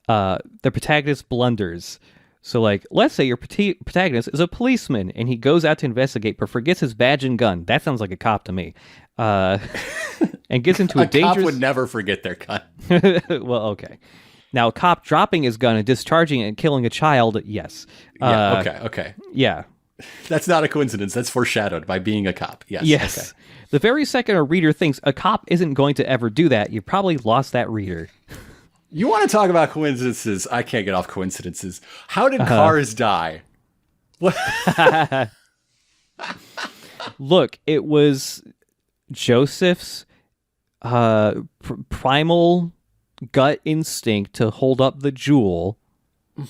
[SPEAKER 2] The protagonist blunders. So, like, let's say your protagonist is a policeman and he goes out to investigate but forgets his badge and gun. That sounds like a cop to me. And gets into a dangerous...
[SPEAKER 1] cop would never forget their gun.
[SPEAKER 2] Well, okay. Now, a cop dropping his gun and discharging it and killing a child, yes.
[SPEAKER 1] Okay.
[SPEAKER 2] Yeah.
[SPEAKER 1] That's not a coincidence. That's foreshadowed by being a cop. Yes.
[SPEAKER 2] Yes.
[SPEAKER 1] Okay.
[SPEAKER 2] The very second a reader thinks a cop isn't going to ever do that, you probably lost that reader.
[SPEAKER 1] You want to talk about coincidences? I can't get off coincidences. How did cars die? What?
[SPEAKER 2] Look, it was Joseph's primal gut instinct to hold up the jewel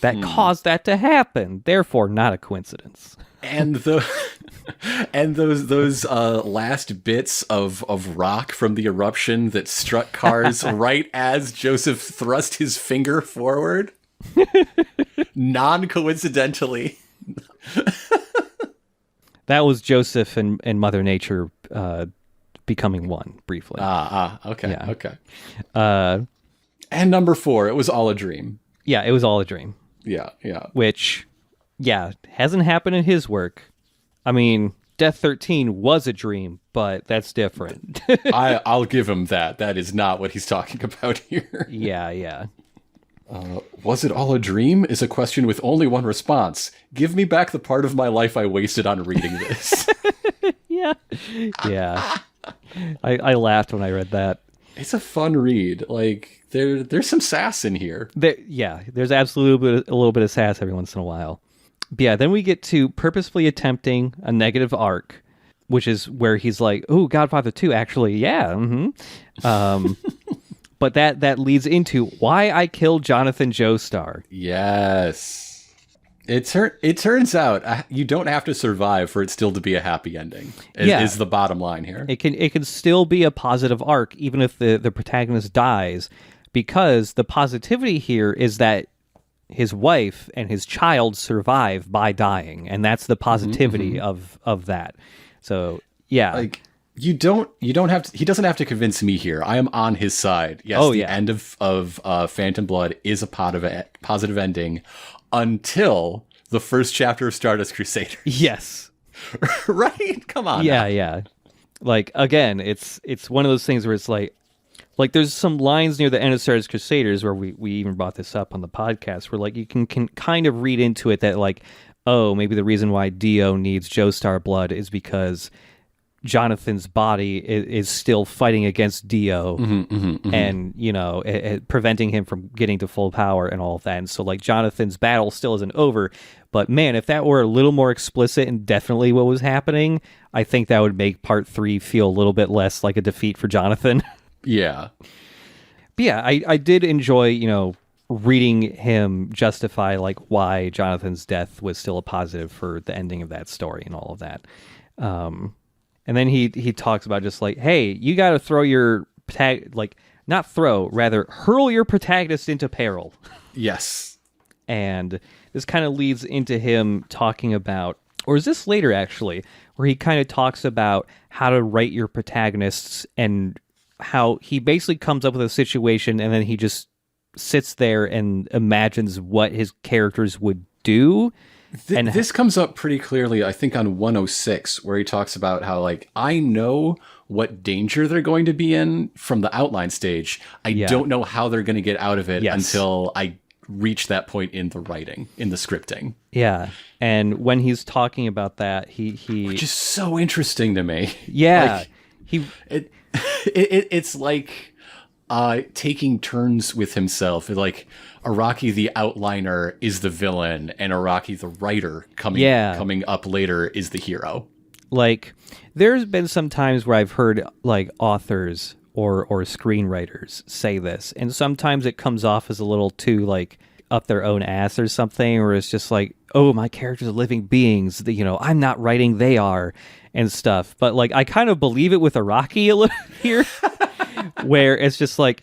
[SPEAKER 2] that caused that to happen. Therefore, not a coincidence.
[SPEAKER 1] And those last bits of rock from the eruption that struck cars right as Joseph thrust his finger forward, non-coincidentally.
[SPEAKER 2] That was Joseph and Mother Nature becoming one briefly.
[SPEAKER 1] Okay,
[SPEAKER 2] Yeah.
[SPEAKER 1] okay. And number 4, it was all a dream.
[SPEAKER 2] Yeah, it was all a dream.
[SPEAKER 1] Yeah.
[SPEAKER 2] Which, yeah, hasn't happened in his work. I mean, Death 13 was a dream, but that's different.
[SPEAKER 1] I'll give him that. That is not what he's talking about here.
[SPEAKER 2] Yeah.
[SPEAKER 1] Was it all a dream? Is a question with only one response. Give me back the part of my life I wasted on reading this.
[SPEAKER 2] Yeah. I laughed when I read that.
[SPEAKER 1] It's a fun read. Like, there's some sass in here.
[SPEAKER 2] There's absolutely a little bit of sass every once in a while. But yeah, then we get to purposefully attempting a negative arc, which is where he's like, "Oh, Godfather 2, actually, yeah." But that leads into why I killed Jonathan Joestar.
[SPEAKER 1] Yes. It turns out you don't have to survive for it still to be a happy ending. Is the bottom line here.
[SPEAKER 2] It can still be a positive arc even if the protagonist dies, because the positivity here is that his wife and his child survive by dying, and that's the positivity of that. So yeah,
[SPEAKER 1] like you don't have to, he doesn't have to convince me here. I am on his side. Yes, end of Phantom Blood is a positive ending until the first chapter of Stardust Crusaders.
[SPEAKER 2] Yes.
[SPEAKER 1] Right? Come on.
[SPEAKER 2] Yeah. Like, again, it's one of those things where it's like there's some lines near the end of Stardust Crusaders where we even brought this up on the podcast where like you can kind of read into it that like, oh, maybe the reason why Dio needs Joestar blood is because Jonathan's body is still fighting against Dio and, you know, preventing him from getting to full power and all of that. And so, like, Jonathan's battle still isn't over. But, man, if that were a little more explicit and definitely what was happening, I think that would make Part 3 feel a little bit less like a defeat for Jonathan.
[SPEAKER 1] Yeah.
[SPEAKER 2] But, yeah, I did enjoy, you know, reading him justify, like, why Jonathan's death was still a positive for the ending of that story and all of that. And then he talks about just like, hey, you got to throw your hurl your protagonist into peril.
[SPEAKER 1] Yes.
[SPEAKER 2] And this kind of leads into him talking about, or is this later actually, where he kind of talks about how to write your protagonists and how he basically comes up with a situation and then he just sits there and imagines what his characters would do.
[SPEAKER 1] This comes up pretty clearly, I think, on 106, where he talks about how, like, I know what danger they're going to be in from the outline stage. I don't know how they're going to get out of it until I reach that point in the writing, in the scripting.
[SPEAKER 2] Yeah. And when he's talking about that, he
[SPEAKER 1] which is so interesting to me.
[SPEAKER 2] Yeah.
[SPEAKER 1] Like, it's like taking turns with himself. Like, Araki the outliner is the villain, and Araki the writer coming up later is the hero. Like,
[SPEAKER 2] there's been some times where I've heard like authors or screenwriters say this, and sometimes it comes off as a little too like up their own ass or something, or it's just like, oh, my characters are living beings that, you know, I'm not writing, they are, and stuff. But like, I kind of believe it with Araki a little here, where it's just like,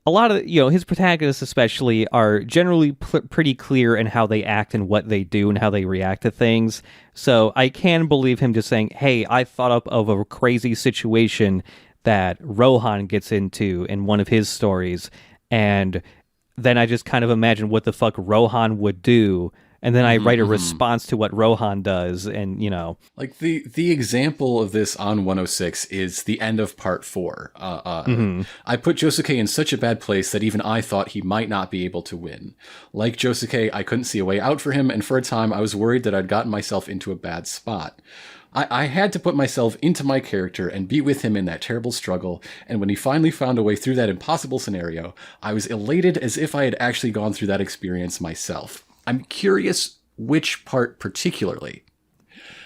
[SPEAKER 2] a lot of, his protagonists especially are generally pretty clear in how they act and what they do and how they react to things. So I can believe him just saying, hey, I thought up of a crazy situation that Rohan gets into in one of his stories, and then I just kind of imagine what the fuck Rohan would do, and then I write a response to what Rohan does, and,
[SPEAKER 1] Like, the example of this on 106 is the end of part 4. I put Josuke in such a bad place that even I thought he might not be able to win. Like Josuke, I couldn't see a way out for him, and for a time I was worried that I'd gotten myself into a bad spot. I had to put myself into my character and be with him in that terrible struggle, and when he finally found a way through that impossible scenario, I was elated as if I had actually gone through that experience myself. I'm curious which part particularly.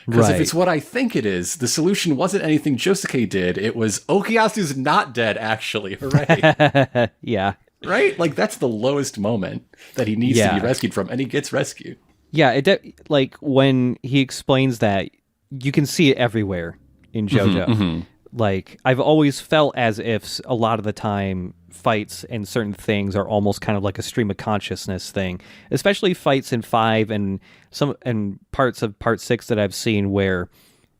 [SPEAKER 1] Because if it's what I think it is, the solution wasn't anything Josuke did. It was, Okuyasu's not dead, actually. Hooray.
[SPEAKER 2] Yeah.
[SPEAKER 1] Right? Like, that's the lowest moment that he needs to be rescued from, and he gets rescued.
[SPEAKER 2] Yeah, like, when he explains that, you can see it everywhere in JoJo. Like, I've always felt as if a lot of the time fights and certain things are almost kind of like a stream of consciousness thing, especially fights in 5 and parts of part 6 that I've seen, where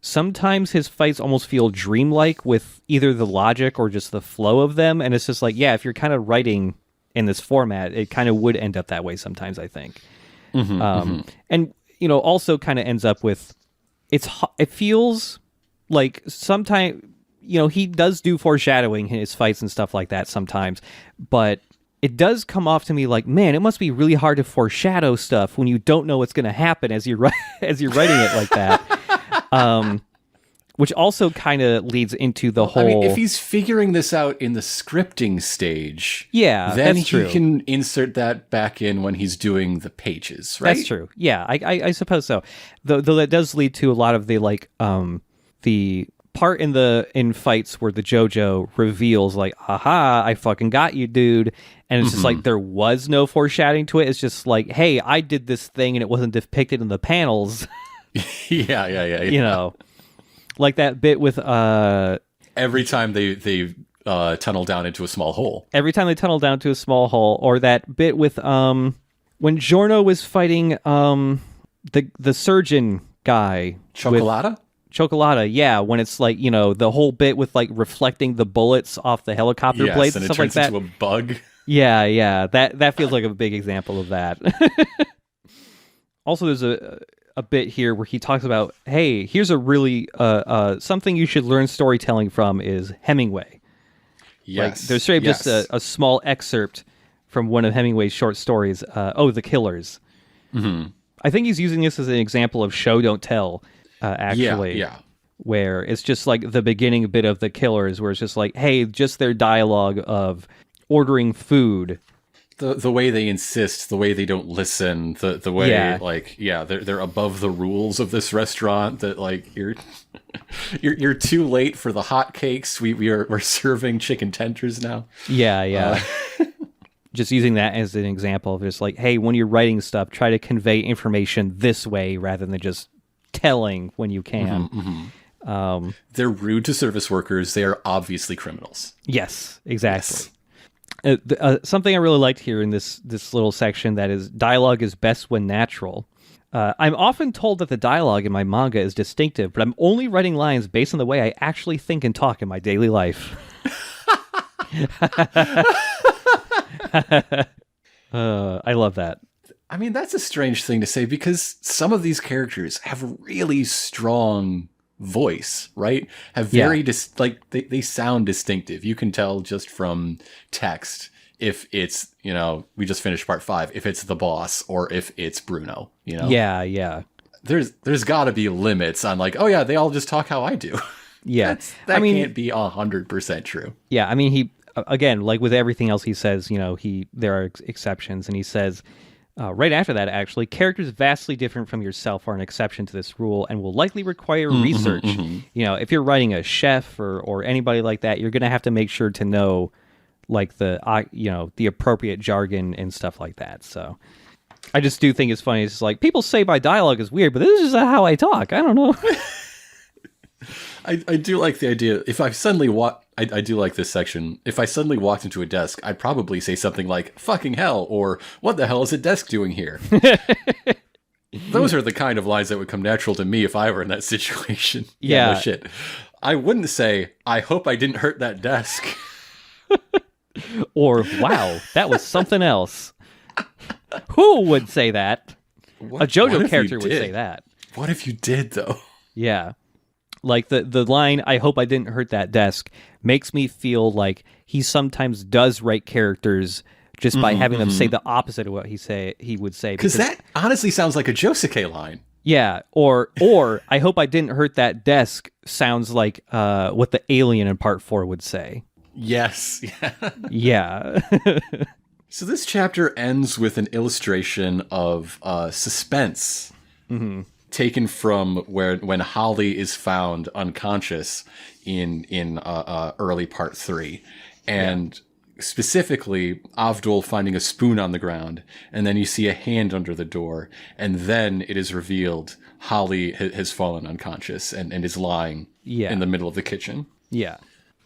[SPEAKER 2] sometimes his fights almost feel dreamlike with either the logic or just the flow of them. And it's just like, yeah, if you're kind of writing in this format, it kind of would end up that way sometimes, I think. And, also kind of ends up with, it feels like sometimes, he does do foreshadowing in his fights and stuff like that sometimes, but it does come off to me like, man, it must be really hard to foreshadow stuff when you don't know what's going to happen as you're writing it like that. Which also kind of leads into the whole... I mean,
[SPEAKER 1] if he's figuring this out in the scripting stage,
[SPEAKER 2] then
[SPEAKER 1] that's true. He can insert that back in when he's doing the pages, right?
[SPEAKER 2] That's true. Yeah, I suppose so. Though that does lead to a lot of the the part in fights where the JoJo reveals like, aha, I fucking got you, dude. And it's just like, there was no foreshadowing to it. It's just like, hey, I did this thing and it wasn't depicted in the panels.
[SPEAKER 1] Yeah.
[SPEAKER 2] Like that bit with
[SPEAKER 1] every time they tunnel down into a small hole.
[SPEAKER 2] Every time they tunnel down to a small hole, or that bit with when Giorno was fighting the surgeon guy. Chocolata, yeah, when it's like, the whole bit with like reflecting the bullets off the helicopter blades and stuff like that.
[SPEAKER 1] And it turns into a bug.
[SPEAKER 2] Yeah, that feels like a big example of that. Also, there's a bit here where he talks about, hey, here's a really something you should learn storytelling from is Hemingway.
[SPEAKER 1] Yes.
[SPEAKER 2] Like, there's straight just a small excerpt from one of Hemingway's short stories, The Killers. I think he's using this as an example of show don't tell. Actually,
[SPEAKER 1] yeah.
[SPEAKER 2] Where it's just like the beginning bit of The Killers, where it's just like, hey, just their dialogue of ordering food.
[SPEAKER 1] The way they insist, the way they don't listen, the way they're above the rules of this restaurant. That like you're too late for the hot cakes. We're serving chicken tenders now.
[SPEAKER 2] Yeah. Just using that as an example of just like, hey, when you're writing stuff, try to convey information this way rather than just telling when you can.
[SPEAKER 1] They're rude to service workers. They are obviously criminals.
[SPEAKER 2] Yes, exactly. Yes. Something I really liked here in this little section, that is, dialogue is best when natural. I'm often told that the dialogue in my manga is distinctive, but I'm only writing lines based on the way I actually think and talk in my daily life. I love that.
[SPEAKER 1] I mean, that's a strange thing to say, because some of these characters have really strong voice, right? Have very they sound distinctive. You can tell just from text if it's, we just finished part 5, if it's the boss or if it's Bruno,
[SPEAKER 2] Yeah.
[SPEAKER 1] There's got to be limits on like, oh yeah, they all just talk how I do.
[SPEAKER 2] Yeah.
[SPEAKER 1] that can't be 100% true.
[SPEAKER 2] Yeah, I mean, he, again, like with everything else he says, there are exceptions, and he says, right after that, actually, characters vastly different from yourself are an exception to this rule and will likely require research. If you're writing a chef or anybody like that, you're going to have to make sure to know like the appropriate jargon and stuff like that. So I just do think it's funny. It's like, people say my dialogue is weird, but this is just how I talk. I don't know.
[SPEAKER 1] I do like the idea. If I suddenly I do like this section. If I suddenly walked into a desk, I'd probably say something like, fucking hell, or what the hell is a desk doing here? Those are the kind of lines that would come natural to me if I were in that situation.
[SPEAKER 2] Yeah.
[SPEAKER 1] No shit. I wouldn't say, I hope I didn't hurt that desk.
[SPEAKER 2] Or, wow, that was something else. Who would say that? A JoJo character would say that.
[SPEAKER 1] What if you did, though?
[SPEAKER 2] Yeah. Like the line, I hope I didn't hurt that desk, makes me feel like he sometimes does write characters just by having them say the opposite of what he would say.
[SPEAKER 1] Because that honestly sounds like a Josuke line.
[SPEAKER 2] Yeah, or I hope I didn't hurt that desk sounds like what the alien in part 4 would say.
[SPEAKER 1] Yes.
[SPEAKER 2] Yeah.
[SPEAKER 1] So this chapter ends with an illustration of suspense taken from when Holly is found unconscious in early part 3. And specifically, Avdol finding a spoon on the ground, and then you see a hand under the door, and then it is revealed Holly has fallen unconscious and is lying in the middle of the kitchen.
[SPEAKER 2] Yeah.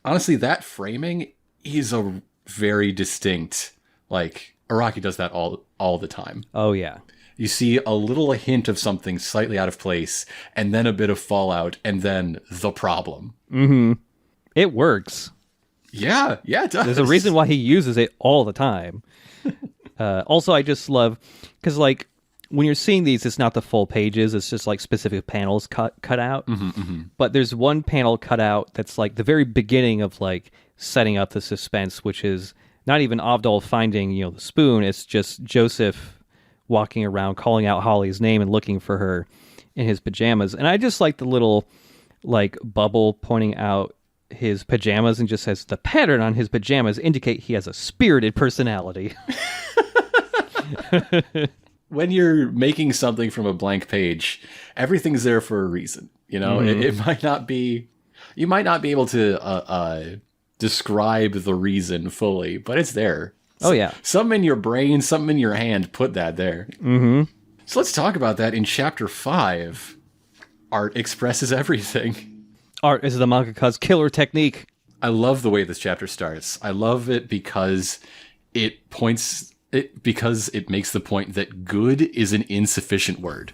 [SPEAKER 1] Honestly, that framing is a very distinct, like, Araki does that all the time.
[SPEAKER 2] Oh, yeah.
[SPEAKER 1] You see a little hint of something slightly out of place, and then a bit of fallout, and then the problem.
[SPEAKER 2] Mm-hmm. It works.
[SPEAKER 1] Yeah, it does.
[SPEAKER 2] There's a reason why he uses it all the time. Also, I just love, because, like, when you're seeing these, it's not the full pages. It's just, like, specific panels cut out. But there's one panel cut out that's, like, the very beginning of, like, setting up the suspense, which is not even Avdol finding, the spoon. It's just Joseph walking around calling out Holly's name and looking for her in his pajamas. And I just like the little, like, bubble pointing out his pajamas and just says, the pattern on his pajamas indicate he has a spirited personality.
[SPEAKER 1] When you're making something from a blank page, everything's there for a reason. It might not be, you might not be able to describe the reason fully, but it's there.
[SPEAKER 2] Oh, yeah.
[SPEAKER 1] Something in your brain, something in your hand, put that there.
[SPEAKER 2] Mm-hmm.
[SPEAKER 1] So let's talk about that in chapter 5. Art expresses everything.
[SPEAKER 2] Art is the mangaka's killer technique.
[SPEAKER 1] I love the way this chapter starts. I love it because it makes the point that good is an insufficient word.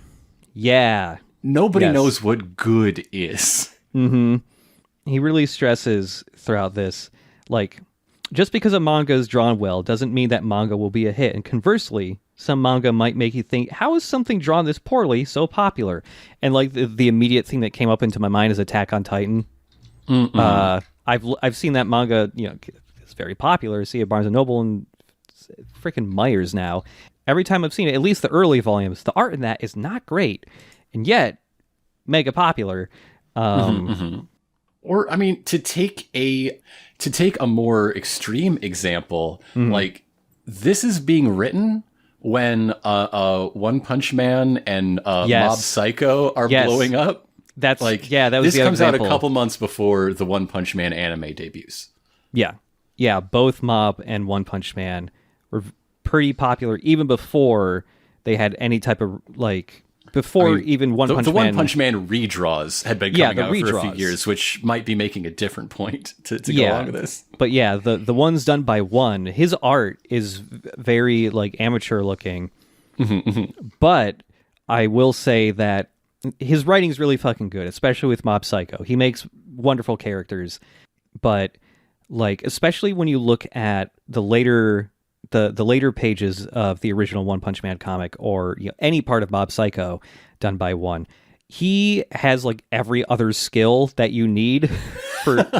[SPEAKER 2] Yeah.
[SPEAKER 1] Nobody knows what good is.
[SPEAKER 2] Mm-hmm. He really stresses throughout this, like, just because a manga is drawn well doesn't mean that manga will be a hit. And conversely, some manga might make you think, how is something drawn this poorly so popular? And like the immediate thing that came up into my mind is Attack on Titan. I've seen that manga, it's very popular. See it at Barnes & Noble and freaking Myers now. Every time I've seen it, at least the early volumes, the art in that is not great. And yet, mega popular.
[SPEAKER 1] Or, I mean, to take a more extreme example, like, this is being written when One Punch Man and Mob Psycho are blowing up.
[SPEAKER 2] That's
[SPEAKER 1] like,
[SPEAKER 2] that was
[SPEAKER 1] this
[SPEAKER 2] the
[SPEAKER 1] comes
[SPEAKER 2] example.
[SPEAKER 1] out a couple months before the One Punch Man anime debuts.
[SPEAKER 2] Yeah, both Mob and One Punch Man were pretty popular even before they had any type of, like, even One Punch Man.
[SPEAKER 1] The One Punch Man redraws had been coming out for a few years, which might be making a different point to go along with this.
[SPEAKER 2] But yeah, the ones done by One, his art is very, like, amateur looking. But I will say that his writing's really fucking good, especially with Mob Psycho. He makes wonderful characters, but, like, especially when you look at the later pages of the original One Punch Man comic, or any part of Mob Psycho done by One, he has, like, every other skill that you need for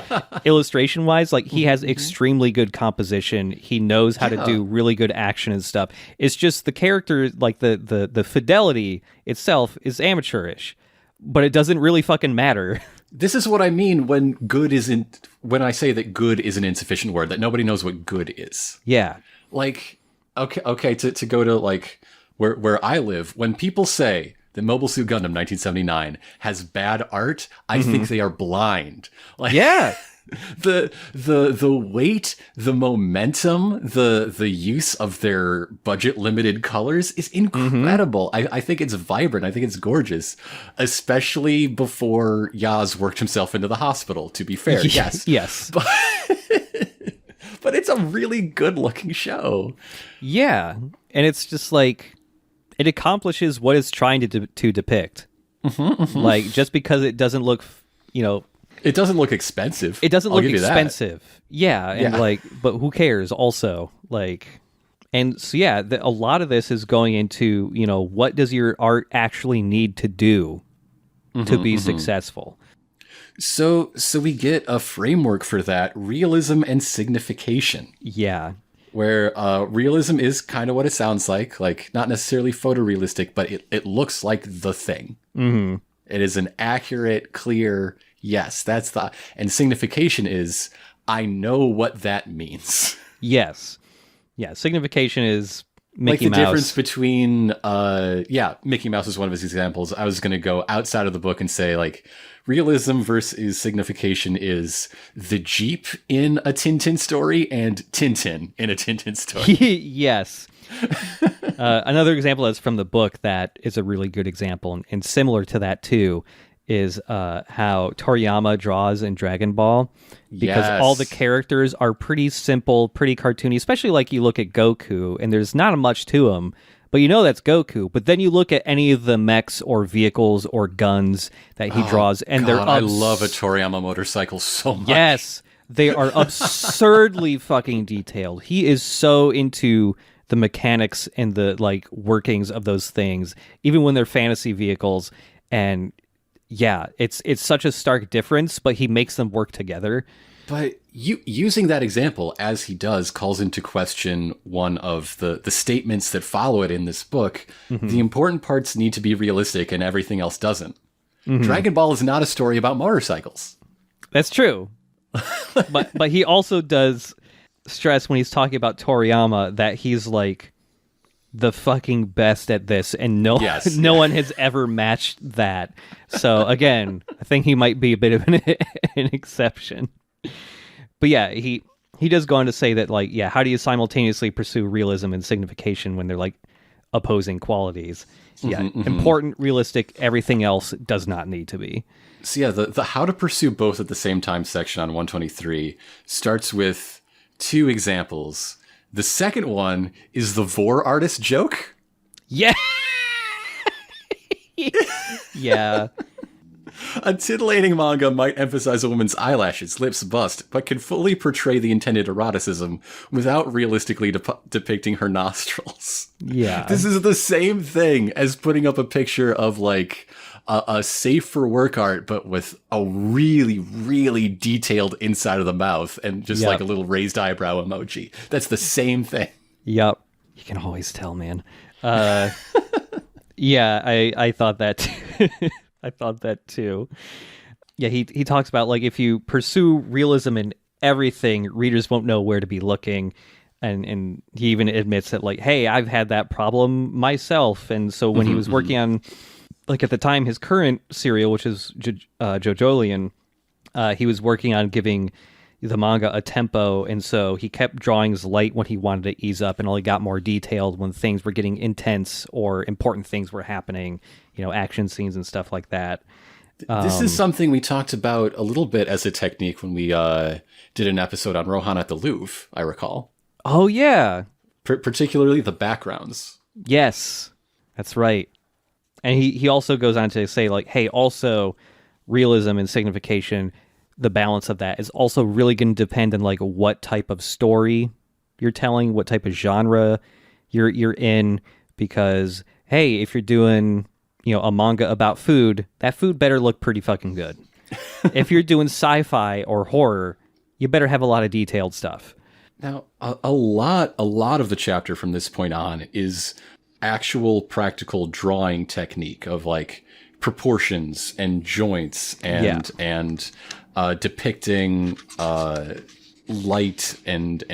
[SPEAKER 2] illustration wise. Like, he has extremely good composition. He knows how to do really good action and stuff. It's just the character, like, the fidelity itself is amateurish, but it doesn't really fucking matter.
[SPEAKER 1] This is what I mean when I say that good is an insufficient word, that nobody knows what good is.
[SPEAKER 2] Yeah.
[SPEAKER 1] Like, okay, to go to, like, where I live, when people say that Mobile Suit Gundam 1979 has bad art, I think they are blind. Like,
[SPEAKER 2] yeah,
[SPEAKER 1] the weight, the momentum, the use of their budget limited colors is incredible. I think it's vibrant. I think it's gorgeous, especially before Yaz worked himself into the hospital. To be fair, yes,
[SPEAKER 2] yes,
[SPEAKER 1] but it's a really good looking show.
[SPEAKER 2] Yeah, and it's just like it accomplishes what it's trying to depict. Like just because it doesn't look,
[SPEAKER 1] it doesn't look expensive.
[SPEAKER 2] It doesn't look expensive. Yeah, and but who cares? Also, and so a lot of this is going into what does your art actually need to do to be successful.
[SPEAKER 1] So we get a framework for that: realism and signification.
[SPEAKER 2] Yeah.
[SPEAKER 1] Where realism is kind of what it sounds like not necessarily photorealistic, but it looks like the thing. Mm-hmm. It is an accurate, clear, yes, and signification is, I know what that means.
[SPEAKER 2] Yes. Yeah, signification is Mickey Mouse.
[SPEAKER 1] Like the difference between, Mickey Mouse is one of his examples. I was going to go outside of the book and say, realism versus signification is the Jeep in a Tintin story and Tintin in a Tintin story.
[SPEAKER 2] Yes. Another example that's from the book that is a really good example, and similar to that too, is how Toriyama draws in Dragon Ball, because all the characters are pretty simple, pretty cartoony, especially you look at Goku, and there's not much to him, but that's Goku. But then you look at any of the mechs or vehicles or guns that he draws, and they're
[SPEAKER 1] I love a Toriyama motorcycle so much.
[SPEAKER 2] Yes, they are absurdly fucking detailed. He is so into the mechanics and the workings of those things, even when they're fantasy vehicles. And yeah, it's such a stark difference, but he makes them work together.
[SPEAKER 1] But using that example, as he does, calls into question one of the statements that follow it in this book. Mm-hmm. The important parts need to be realistic and everything else doesn't. Mm-hmm. Dragon Ball is not a story about motorcycles.
[SPEAKER 2] That's true. but he also does stress when he's talking about Toriyama that he's the fucking best at this, and no one has ever matched that. So again, I think he might be a bit of an exception. But yeah, he does go on to say that how do you simultaneously pursue realism and signification when they're opposing qualities? Yeah, important, realistic, everything else does not need to be.
[SPEAKER 1] So yeah, the how to pursue both at the same time section on 123 starts with two examples. The second one is the vor artist joke.
[SPEAKER 2] Yeah. Yeah.
[SPEAKER 1] A titillating manga might emphasize a woman's eyelashes, lips, bust, but can fully portray the intended eroticism without realistically depicting her nostrils.
[SPEAKER 2] Yeah.
[SPEAKER 1] This is the same thing as putting up a picture of a safe for work art, but with a really, really detailed inside of the mouth and just a little raised eyebrow emoji. That's the same thing.
[SPEAKER 2] Yep. You can always tell, man. Yeah, I thought that too. I thought that too. Yeah, he talks about if you pursue realism in everything, readers won't know where to be looking. And he even admits that hey, I've had that problem myself. And so when he was working on at the time, his current serial, which is JoJolion, he was working on giving the manga a tempo, and so he kept drawings light when he wanted to ease up and only got more detailed when things were getting intense or important things were happening, action scenes and stuff like that.
[SPEAKER 1] This is something we talked about a little bit as a technique when we did an episode on Rohan at the Louvre, I recall.
[SPEAKER 2] Oh, yeah.
[SPEAKER 1] Particularly the backgrounds.
[SPEAKER 2] Yes, that's right. And he also goes on to say, hey, also realism and signification, the balance of that is also really going to depend on what type of story you're telling, what type of genre you're in, because hey, if you're doing a manga about food, that food better look pretty fucking good. If you're doing sci-fi or horror, you better have a lot of detailed stuff.
[SPEAKER 1] Now, a lot of the chapter from this point on is actual practical drawing technique of proportions and joints and depicting light and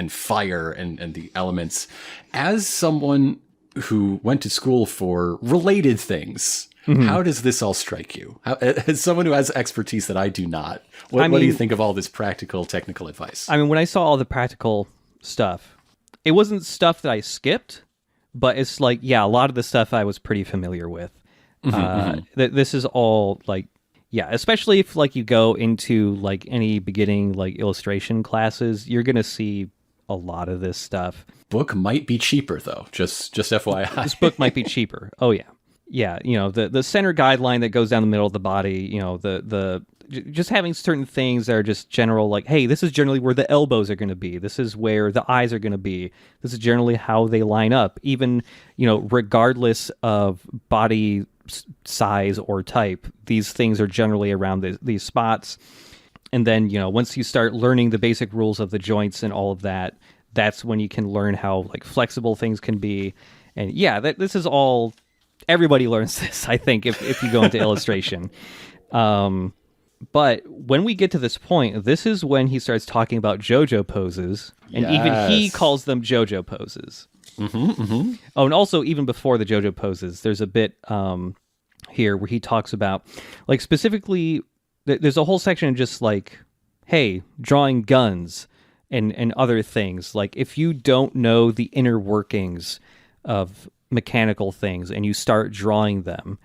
[SPEAKER 1] fire and the elements. As someone who went to school for related things, how does this all strike you? As someone who has expertise that I do not, what do you think of all this practical, technical advice?
[SPEAKER 2] I mean, when I saw all the practical stuff, it wasn't stuff that I skipped, but it's like, yeah, a lot of the stuff I was pretty familiar with. This is all like, yeah, especially if like you go into like any beginning like illustration classes, you're going to see a lot of this stuff.
[SPEAKER 1] Book might be cheaper though, just FYI.
[SPEAKER 2] This book might be cheaper. Oh yeah. Yeah, you know, the center guideline that goes down the middle of the body, you know, the just having certain things that are just general, like, hey, this is generally where the elbows are going to be. This is where the eyes are going to be. This is generally how they line up. Even, you know, regardless of body size or type, these things are generally around these spots. And then, you know, once you start learning the basic rules of the joints and all of that, that's when you can learn how, like, flexible things can be. And yeah, this is all... Everybody learns this, I think, if you go into illustration. But when we get to this point, this is when he starts talking about JoJo poses, and even he calls them JoJo poses. Oh, and also, even before the JoJo poses, there's a bit here where he talks about, like, specifically, there's a whole section just like, hey, drawing guns and other things. Like, if you don't know the inner workings of mechanical things and you start drawing them,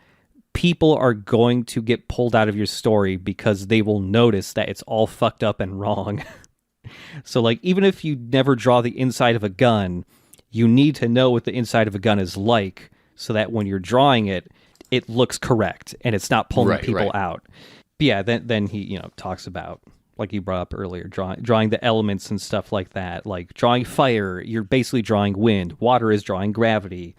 [SPEAKER 2] people are going to get pulled out of your story because they will notice that it's all fucked up and wrong. So, like, even if you never draw the inside of a gun, you need to know what the inside of a gun is like so that when you're drawing it, it looks correct and it's not pulling people out. But yeah, then he, you know, talks about, like you brought up earlier, drawing the elements and stuff like that. Like drawing fire, you're basically drawing wind. Water is drawing gravity.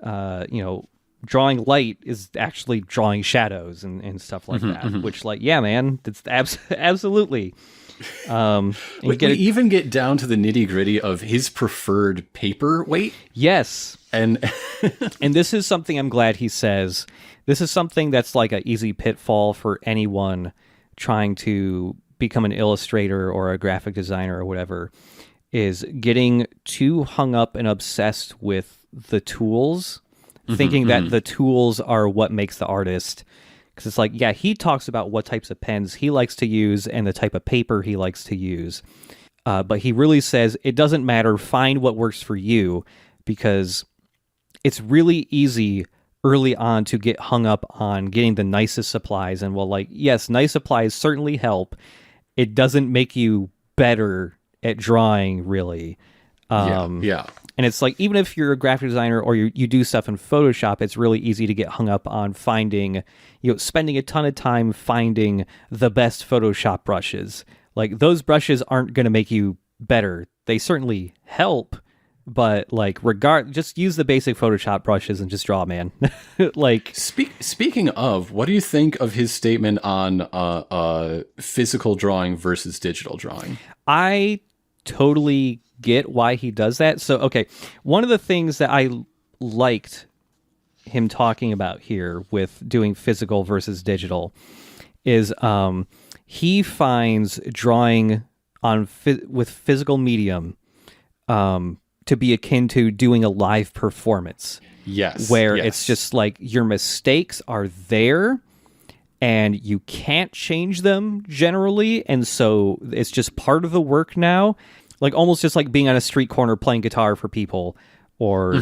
[SPEAKER 2] You know, drawing light is actually drawing shadows and stuff like that. Which, like, yeah, man, that's absolutely.
[SPEAKER 1] We even get down to the nitty gritty of his preferred paper weight.
[SPEAKER 2] Yes, and and this is something I'm glad he says. This is something that's like an easy pitfall for anyone trying to become an illustrator or a graphic designer or whatever, is getting too hung up and obsessed with the tools, thinking that the tools are what makes the artist. Because it's like, yeah, he talks about what types of pens he likes to use and the type of paper he likes to use. But he really says, it doesn't matter, find what works for you, because it's really easy early on to get hung up on getting the nicest supplies. And well, like, yes, nice supplies certainly help. It doesn't make you better at drawing, really.
[SPEAKER 1] Yeah.
[SPEAKER 2] And it's like, even if you're a graphic designer or you do stuff in Photoshop, it's really easy to get hung up on finding, you know, spending a ton of time finding the best Photoshop brushes. Like, those brushes aren't going to make you better. They certainly help, but like, just use the basic Photoshop brushes and just draw, man. Like,
[SPEAKER 1] speaking of, what do you think of his statement on physical drawing versus digital drawing?
[SPEAKER 2] I totally get why he does that. So, okay, one of the things that I liked him talking about here with doing physical versus digital is he finds drawing on with physical medium to be akin to doing a live performance.
[SPEAKER 1] Yes.
[SPEAKER 2] Where it's just like your mistakes are there and you can't change them generally, and so it's just part of the work now. Like, almost just like being on a street corner playing guitar for people, or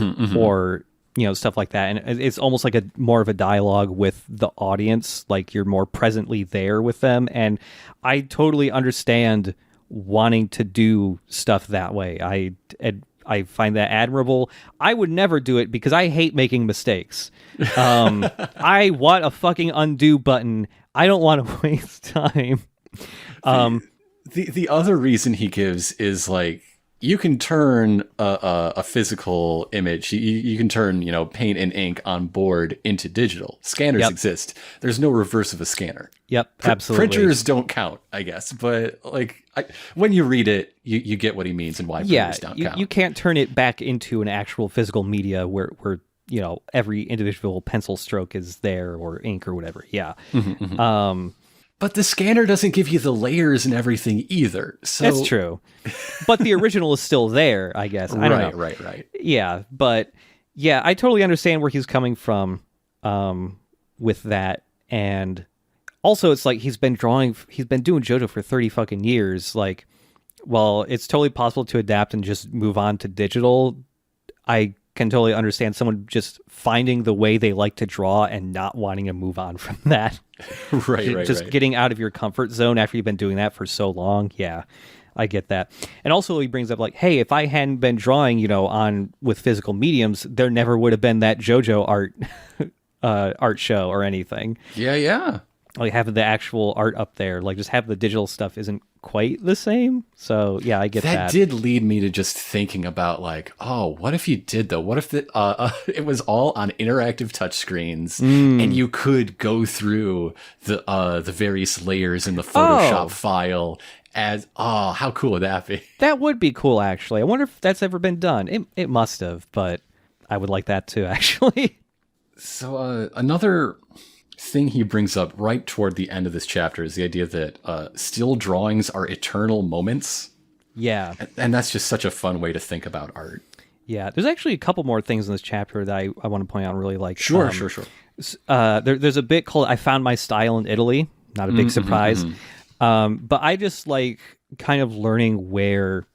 [SPEAKER 2] you know, stuff like that. And it's almost like more of a dialogue with the audience, like you're more presently there with them. And I totally understand wanting to do stuff that way. I find that admirable. I would never do it because I hate making mistakes. I want a fucking undo button. I don't want to waste time.
[SPEAKER 1] The other reason he gives is, like, you can turn a physical image, you can turn, you know, paint and ink on board into digital. Scanners exist. There's no reverse of a scanner.
[SPEAKER 2] Yep, absolutely.
[SPEAKER 1] Printers don't count, I guess. But, like, when you read it, you get what he means and why printers don't count.
[SPEAKER 2] You can't turn it back into an actual physical media where you know, every individual pencil stroke is there, or ink or whatever. Yeah.
[SPEAKER 1] But the scanner doesn't give you the layers and everything either. So
[SPEAKER 2] that's true. But the original is still there, I guess. I don't know.
[SPEAKER 1] Right.
[SPEAKER 2] Yeah, but Yeah, I totally understand where he's coming from with that. And also, it's like he's been doing JoJo for 30 fucking years. Like, well, it's totally possible to adapt and just move on to digital. I can totally understand someone just finding the way they like to draw and not wanting to move on from that.
[SPEAKER 1] Right.
[SPEAKER 2] Just getting out of your comfort zone after you've been doing that for so long. Yeah, I get that. And also he brings up like, hey, if I hadn't been drawing, on with physical mediums, there never would have been that JoJo art show or anything.
[SPEAKER 1] Yeah.
[SPEAKER 2] Like having the actual art up there, like just have the digital stuff isn't quite the same. So yeah, I get that.
[SPEAKER 1] That did lead me to just thinking about like, oh, what if you did though? What if it was all on interactive touchscreens and you could go through the various layers in the Photoshop file as how cool would that be?
[SPEAKER 2] That would be cool, actually. I wonder if that's ever been done. It must have, but I would like that too, actually.
[SPEAKER 1] So another thing he brings up right toward the end of this chapter is the idea that still drawings are eternal moments.
[SPEAKER 2] Yeah.
[SPEAKER 1] And that's just such a fun way to think about art.
[SPEAKER 2] Yeah. There's actually a couple more things in this chapter that I want to point out and really like.
[SPEAKER 1] Sure.
[SPEAKER 2] There's a bit called I Found My Style in Italy. Not a big surprise. But I just like kind of learning where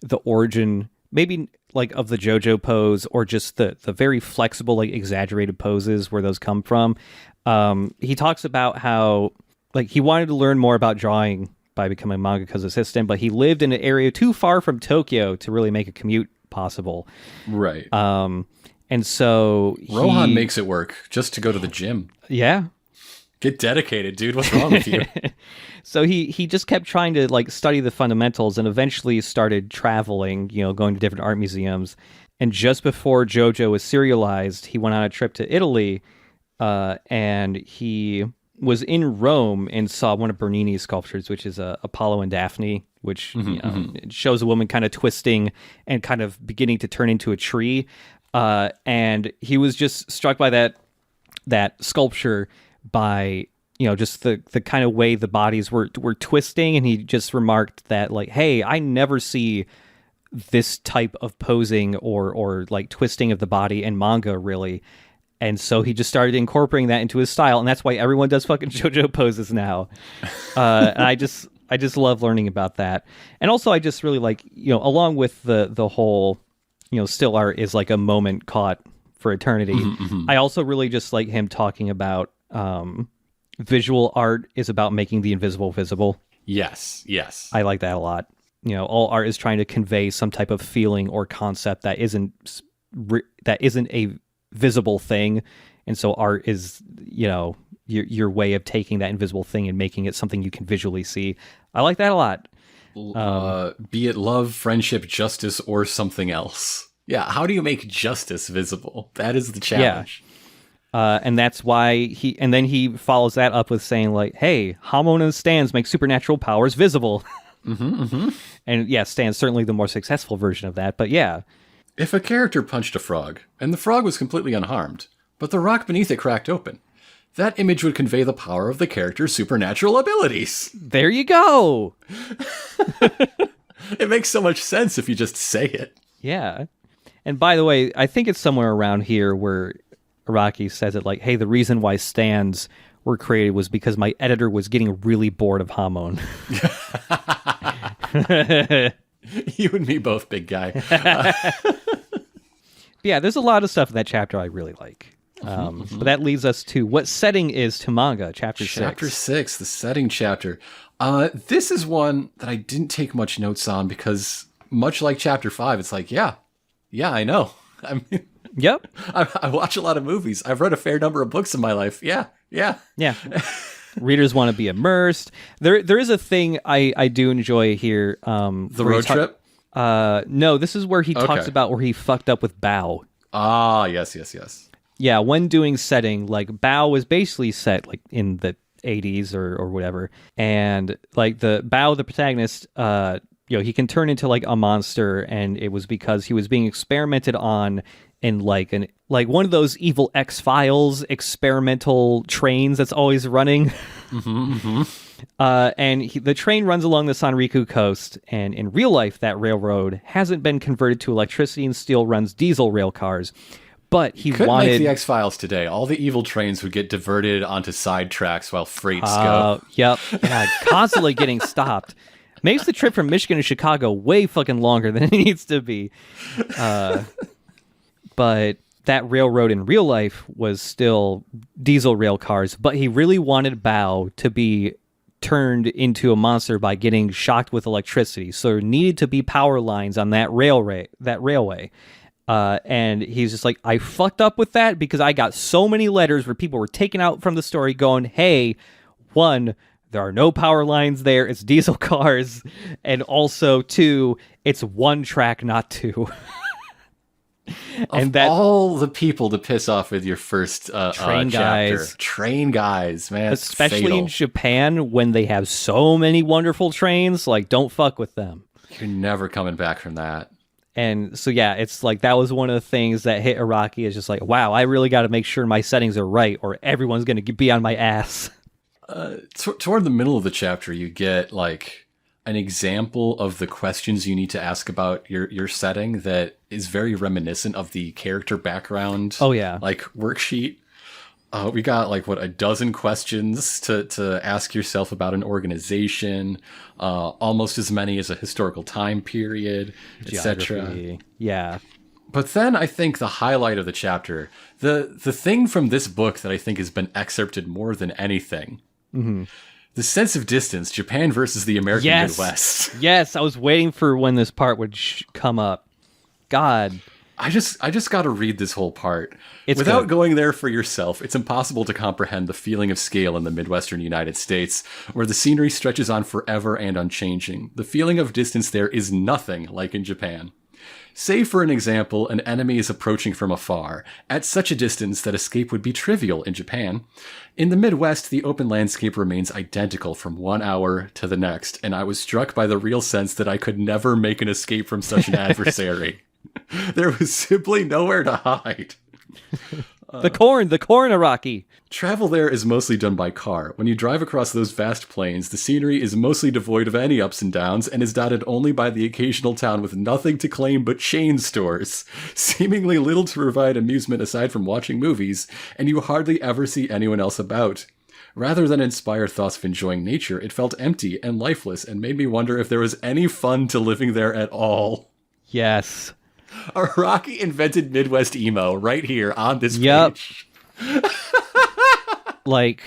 [SPEAKER 2] the origin, maybe like of the JoJo pose or just the very flexible, like exaggerated poses where those come from. He talks about how like he wanted to learn more about drawing by becoming a mangaka's assistant, but he lived in an area too far from Tokyo to really make a commute possible.
[SPEAKER 1] Right.
[SPEAKER 2] And so
[SPEAKER 1] Rohan makes it work just to go to the gym.
[SPEAKER 2] Yeah.
[SPEAKER 1] Get dedicated, dude. What's wrong with you?
[SPEAKER 2] So he just kept trying to like study the fundamentals and eventually started traveling, going to different art museums. And just before JoJo was serialized, he went on a trip to Italy, and he was in Rome and saw one of Bernini's sculptures, which is Apollo and Daphne, which it shows a woman kind of twisting and kind of beginning to turn into a tree. And he was just struck by that sculpture by just the kind of way the bodies were twisting, and he just remarked that like, hey, I never see this type of posing or like twisting of the body in manga really. And so he just started incorporating that into his style, and that's why everyone does fucking JoJo poses now. And I just love learning about that. And also I just really like, along with the whole, still art is like a moment caught for eternity. I also really just like him talking about visual art is about making the invisible visible.
[SPEAKER 1] Yes.
[SPEAKER 2] I like that a lot. All art is trying to convey some type of feeling or concept that isn't a visible thing, and so art is your way of taking that invisible thing and making it something you can visually see. I like that a lot.
[SPEAKER 1] Be it love, friendship, justice, or something else. Yeah, how do you make justice visible? That is the challenge.
[SPEAKER 2] And that's why he follows that up with saying like, hey, Hamon and stands make supernatural powers visible. And yeah, stands certainly the more successful version of that, but yeah.
[SPEAKER 1] If a character punched a frog, and the frog was completely unharmed, but the rock beneath it cracked open, that image would convey the power of the character's supernatural abilities.
[SPEAKER 2] There you go!
[SPEAKER 1] It makes so much sense if you just say it.
[SPEAKER 2] Yeah. And by the way, I think it's somewhere around here where Araki says it like, hey, the reason why stands were created was because my editor was getting really bored of Hamon.
[SPEAKER 1] You and me both, big guy.
[SPEAKER 2] Yeah, there's a lot of stuff in that chapter I really like. But that leads us to what setting is to manga, chapter 6.
[SPEAKER 1] Chapter 6, the setting chapter. This is one that I didn't take much notes on because much like chapter 5, it's like, yeah, I know. I mean,
[SPEAKER 2] yep.
[SPEAKER 1] I watch a lot of movies. I've read a fair number of books in my life. Yeah.
[SPEAKER 2] Readers want to be immersed. There is a thing I do enjoy here.
[SPEAKER 1] The road trip?
[SPEAKER 2] No, this is where he talks about where he fucked up with Bao.
[SPEAKER 1] Ah, yes.
[SPEAKER 2] Yeah, when doing setting, like Bao was basically set like in the 80s or whatever, and like the protagonist, he can turn into like a monster, and it was because he was being experimented on in like one of those evil X-Files experimental trains that's always running. And the train runs along the Sanriku coast, and in real life, that railroad hasn't been converted to electricity and still runs diesel rail cars. But he
[SPEAKER 1] Could
[SPEAKER 2] wanted
[SPEAKER 1] make the X-Files today. All the evil trains would get diverted onto side tracks while freights go.
[SPEAKER 2] Yep. Yeah, constantly getting stopped. Makes the trip from Michigan to Chicago way fucking longer than it needs to be. But that railroad in real life was still diesel rail cars. But he really wanted Bao to be turned into a monster by getting shocked with electricity. So there needed to be power lines on that railway. And he's just like, I fucked up with that because I got so many letters where people were taken out from the story going, hey, one, there are no power lines there. It's diesel cars. And also, two, it's one track, not two.
[SPEAKER 1] And all the people to piss off with your first
[SPEAKER 2] train guys.
[SPEAKER 1] chapter. Train guys, man.
[SPEAKER 2] Especially in Japan when they have so many wonderful trains. Like, don't fuck with them.
[SPEAKER 1] You're never coming back from that.
[SPEAKER 2] And so, yeah, it's like that was one of the things that hit Araki is just like, wow, I really got to make sure my settings are right or everyone's going to be on my ass.
[SPEAKER 1] Toward the middle of the chapter, you get like an example of the questions you need to ask about your setting that is very reminiscent of the character background.
[SPEAKER 2] Oh, yeah.
[SPEAKER 1] Like worksheet. We got like a dozen questions to ask yourself about an organization, almost as many as a historical time period, etc.
[SPEAKER 2] Yeah.
[SPEAKER 1] But then I think the highlight of the chapter, the thing from this book that I think has been excerpted more than anything, the sense of distance, Japan versus the American Midwest.
[SPEAKER 2] Yes, I was waiting for when this part would come up. God.
[SPEAKER 1] I just got to read this whole part.
[SPEAKER 2] Without
[SPEAKER 1] going there for yourself, it's impossible to comprehend the feeling of scale in the Midwestern United States, where the scenery stretches on forever and unchanging. The feeling of distance there is nothing like in Japan. Say, for an example, an enemy is approaching from afar, at such a distance that escape would be trivial in Japan. In the Midwest, the open landscape remains identical from 1 hour to the next, and I was struck by the real sense that I could never make an escape from such an adversary. There was simply nowhere to hide.
[SPEAKER 2] The corn, Araki.
[SPEAKER 1] Travel there is mostly done by car. When you drive across those vast plains, the scenery is mostly devoid of any ups and downs and is dotted only by the occasional town with nothing to claim but chain stores, seemingly little to provide amusement aside from watching movies, and you hardly ever see anyone else about. Rather than inspire thoughts of enjoying nature, it felt empty and lifeless and made me wonder if there was any fun to living there at all.
[SPEAKER 2] Yes.
[SPEAKER 1] Araki invented Midwest emo right here on this page.
[SPEAKER 2] Like,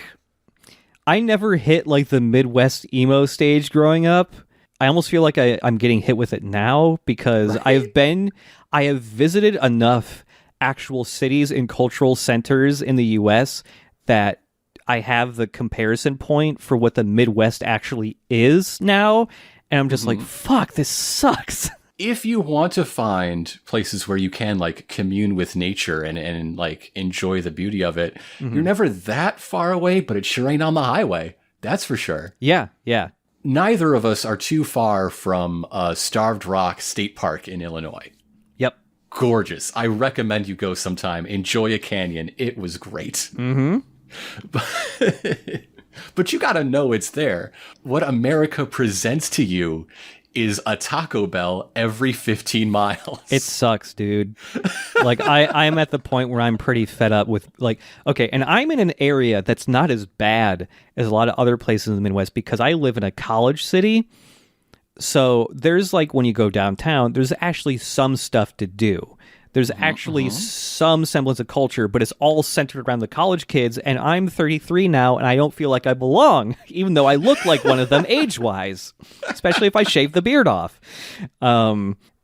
[SPEAKER 2] I never hit like the Midwest emo stage growing up. I almost feel like I'm getting hit with it now because
[SPEAKER 1] right?
[SPEAKER 2] I have visited enough actual cities and cultural centers in the US that I have the comparison point for what the Midwest actually is now. And I'm just like, fuck, this sucks.
[SPEAKER 1] If you want to find places where you can like commune with nature and like enjoy the beauty of it, you're never that far away, but it sure ain't on the highway. That's for sure.
[SPEAKER 2] Yeah, yeah.
[SPEAKER 1] Neither of us are too far from Starved Rock State Park in Illinois.
[SPEAKER 2] Yep.
[SPEAKER 1] Gorgeous. I recommend you go sometime. Enjoy a canyon. It was great. But you gotta know it's there. What America presents to you is a Taco Bell every 15 miles.
[SPEAKER 2] It sucks, dude. Like, I'm at the point where I'm pretty fed up with, like, okay, and I'm in an area that's not as bad as a lot of other places in the Midwest because I live in a college city. So there's, like, when you go downtown, there's actually some stuff to do. There's actually some semblance of culture, but it's all centered around the college kids, and I'm 33 now, and I don't feel like I belong, even though I look like one of them age-wise, especially if I shave the beard off.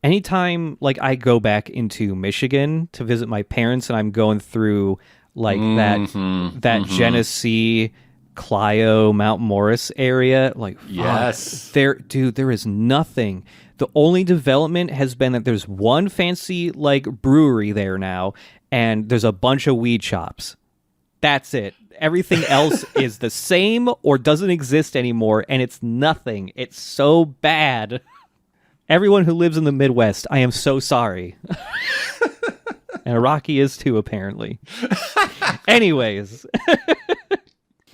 [SPEAKER 2] Anytime, like, I go back into Michigan to visit my parents, and I'm going through, like, that Genesee, Clio, Mount Morris area, like,
[SPEAKER 1] yes,
[SPEAKER 2] there is nothing. The only development has been that there's one fancy, like, brewery there now, and there's a bunch of weed shops. That's it. Everything else is the same or doesn't exist anymore, and it's nothing. It's so bad. Everyone who lives in the Midwest, I am so sorry. And Araki is too, apparently. Anyways.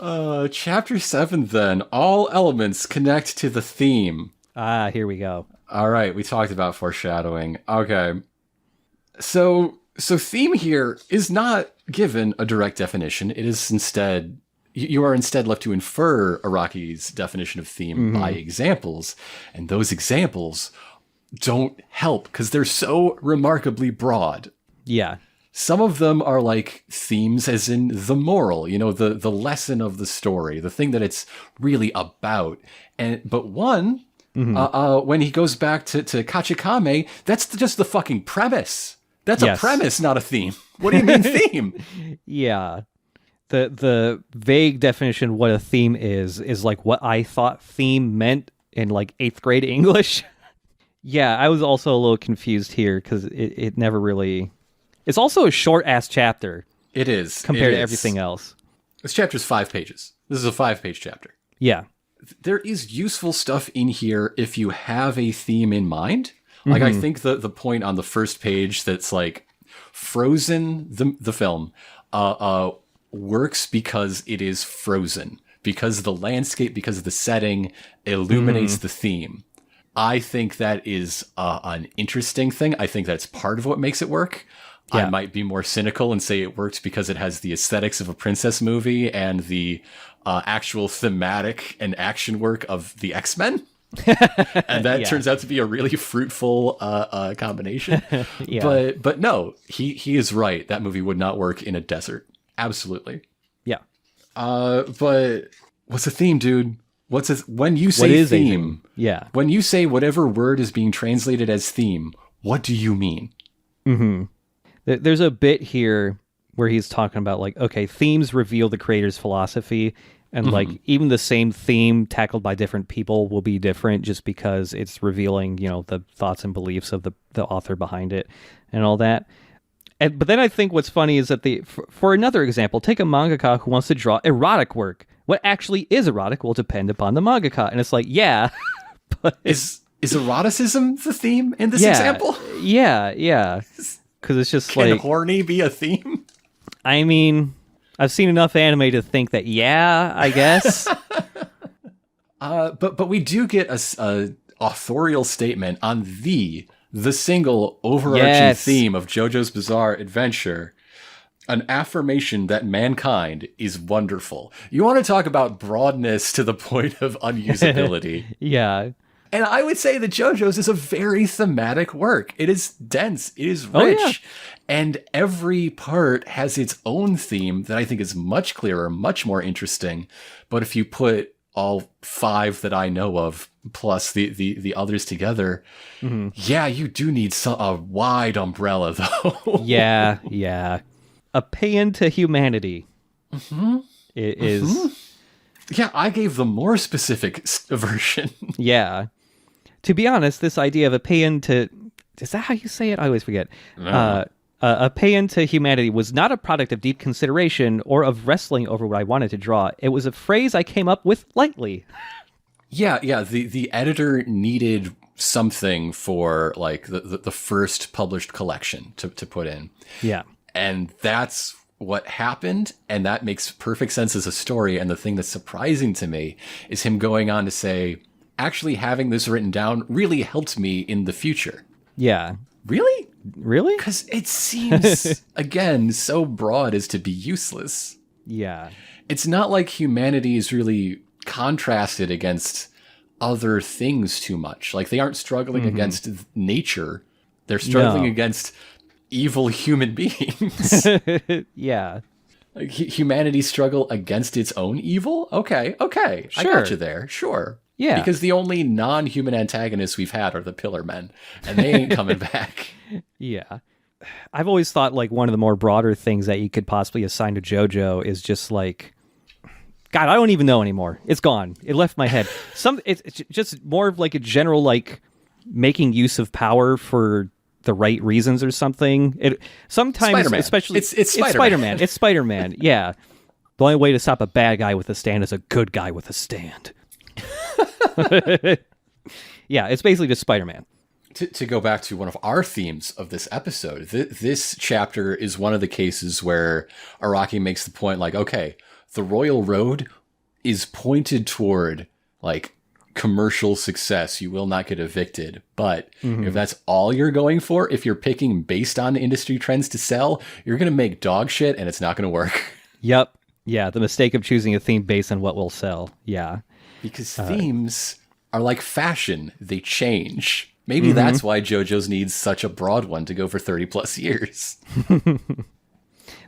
[SPEAKER 1] Chapter 7, then. All elements connect to the theme.
[SPEAKER 2] Ah, here we go.
[SPEAKER 1] All right, we talked about foreshadowing. Okay. So, So theme here is not given a direct definition. It is instead, you are instead left to infer Araki's definition of theme by examples. And those examples don't help because they're so remarkably broad.
[SPEAKER 2] Yeah.
[SPEAKER 1] Some of them are like themes as in the moral, you know, the lesson of the story, the thing that it's really about. But one, when he goes back to Kachikame, that's just the fucking premise. That's a premise, not a theme. What do you mean theme?
[SPEAKER 2] Yeah. The vague definition what a theme is like what I thought theme meant in like 8th grade English. Yeah, I was also a little confused here because it never really... It's also a short-ass chapter.
[SPEAKER 1] It is.
[SPEAKER 2] Compared to everything else.
[SPEAKER 1] This chapter's 5 pages. This is a 5-page chapter.
[SPEAKER 2] Yeah.
[SPEAKER 1] There is useful stuff in here if you have a theme in mind. Like, I think the point on the first page that's like Frozen, the film, works because it is frozen. Because the landscape, because of the setting, illuminates the theme. I think that is an interesting thing. I think that's part of what makes it work. Yeah. I might be more cynical and say it works because it has the aesthetics of a princess movie and the actual thematic and action work of the X-Men. And that turns out to be a really fruitful combination. But no, he is right. That movie would not work in a desert. Absolutely.
[SPEAKER 2] Yeah.
[SPEAKER 1] But what's a theme, dude? When you say theme?
[SPEAKER 2] Yeah.
[SPEAKER 1] When you say whatever word is being translated as theme, what do you mean?
[SPEAKER 2] There's a bit here where he's talking about like, okay, themes reveal the creator's philosophy. And like even the same theme tackled by different people will be different just because it's revealing, you know, the thoughts and beliefs of the author behind it and all that. But then I think what's funny is that for another example, take a mangaka who wants to draw erotic work. What actually is erotic will depend upon the mangaka. And it's like, yeah. But
[SPEAKER 1] is eroticism the theme in this example?
[SPEAKER 2] Yeah. Because it's just
[SPEAKER 1] Can horny be a theme?
[SPEAKER 2] I mean... I've seen enough anime to think that, yeah, I guess.
[SPEAKER 1] But we do get a authorial statement on the single overarching theme of JoJo's Bizarre Adventure, an affirmation that mankind is wonderful. You want to talk about broadness to the point of unusability.
[SPEAKER 2] Yeah.
[SPEAKER 1] And I would say that JoJo's is a very thematic work. It is dense. It is rich. Oh, yeah. And every part has its own theme that I think is much clearer, much more interesting. But if you put all 5 that I know of, plus the others together, yeah, you do need a wide umbrella, though.
[SPEAKER 2] Yeah. A paean to humanity. It is.
[SPEAKER 1] Yeah, I gave the more specific version.
[SPEAKER 2] Yeah. To be honest, this idea of a paean to... Is that how you say it? I always forget. No. A paean to humanity was not a product of deep consideration or of wrestling over what I wanted to draw. It was a phrase I came up with lightly.
[SPEAKER 1] Yeah. The editor needed something for like the first published collection to put in.
[SPEAKER 2] Yeah.
[SPEAKER 1] And that's what happened, and that makes perfect sense as a story. And the thing that's surprising to me is him going on to say, actually having this written down really helped me in the future.
[SPEAKER 2] Yeah.
[SPEAKER 1] Really?
[SPEAKER 2] Really?
[SPEAKER 1] Because it seems, again, so broad as to be useless.
[SPEAKER 2] Yeah.
[SPEAKER 1] It's not like humanity is really contrasted against other things too much. Like, they aren't struggling against nature. They're struggling against evil human beings.
[SPEAKER 2] Yeah.
[SPEAKER 1] Like, humanity struggle against its own evil? Okay. Sure. I got you there. Sure.
[SPEAKER 2] Yeah.
[SPEAKER 1] Because the only non-human antagonists we've had are the Pillar Men, and they ain't coming back.
[SPEAKER 2] Yeah. I've always thought like one of the more broader things that you could possibly assign to JoJo is just like, God, I don't even know anymore. It's gone. It left my head. It's just more of like a general like making use of power for the right reasons or something. Sometimes,
[SPEAKER 1] Spider-Man.
[SPEAKER 2] especially
[SPEAKER 1] it's Spider-Man.
[SPEAKER 2] It's Spider-Man. Yeah. The only way to stop a bad guy with a stand is a good guy with a stand. Yeah, it's basically just Spider-Man.
[SPEAKER 1] To go back to one of our themes of this episode, this chapter is one of the cases where Araki makes the point like, okay, the Royal Road is pointed toward like commercial success. You will not get evicted. But if that's all you're going for, if you're picking based on industry trends to sell, you're going to make dog shit and it's not going to work.
[SPEAKER 2] Yep. Yeah, the mistake of choosing a theme based on what will sell. Yeah.
[SPEAKER 1] Because themes are like fashion. They change. Maybe that's why JoJo's needs such a broad one to go for 30 plus years.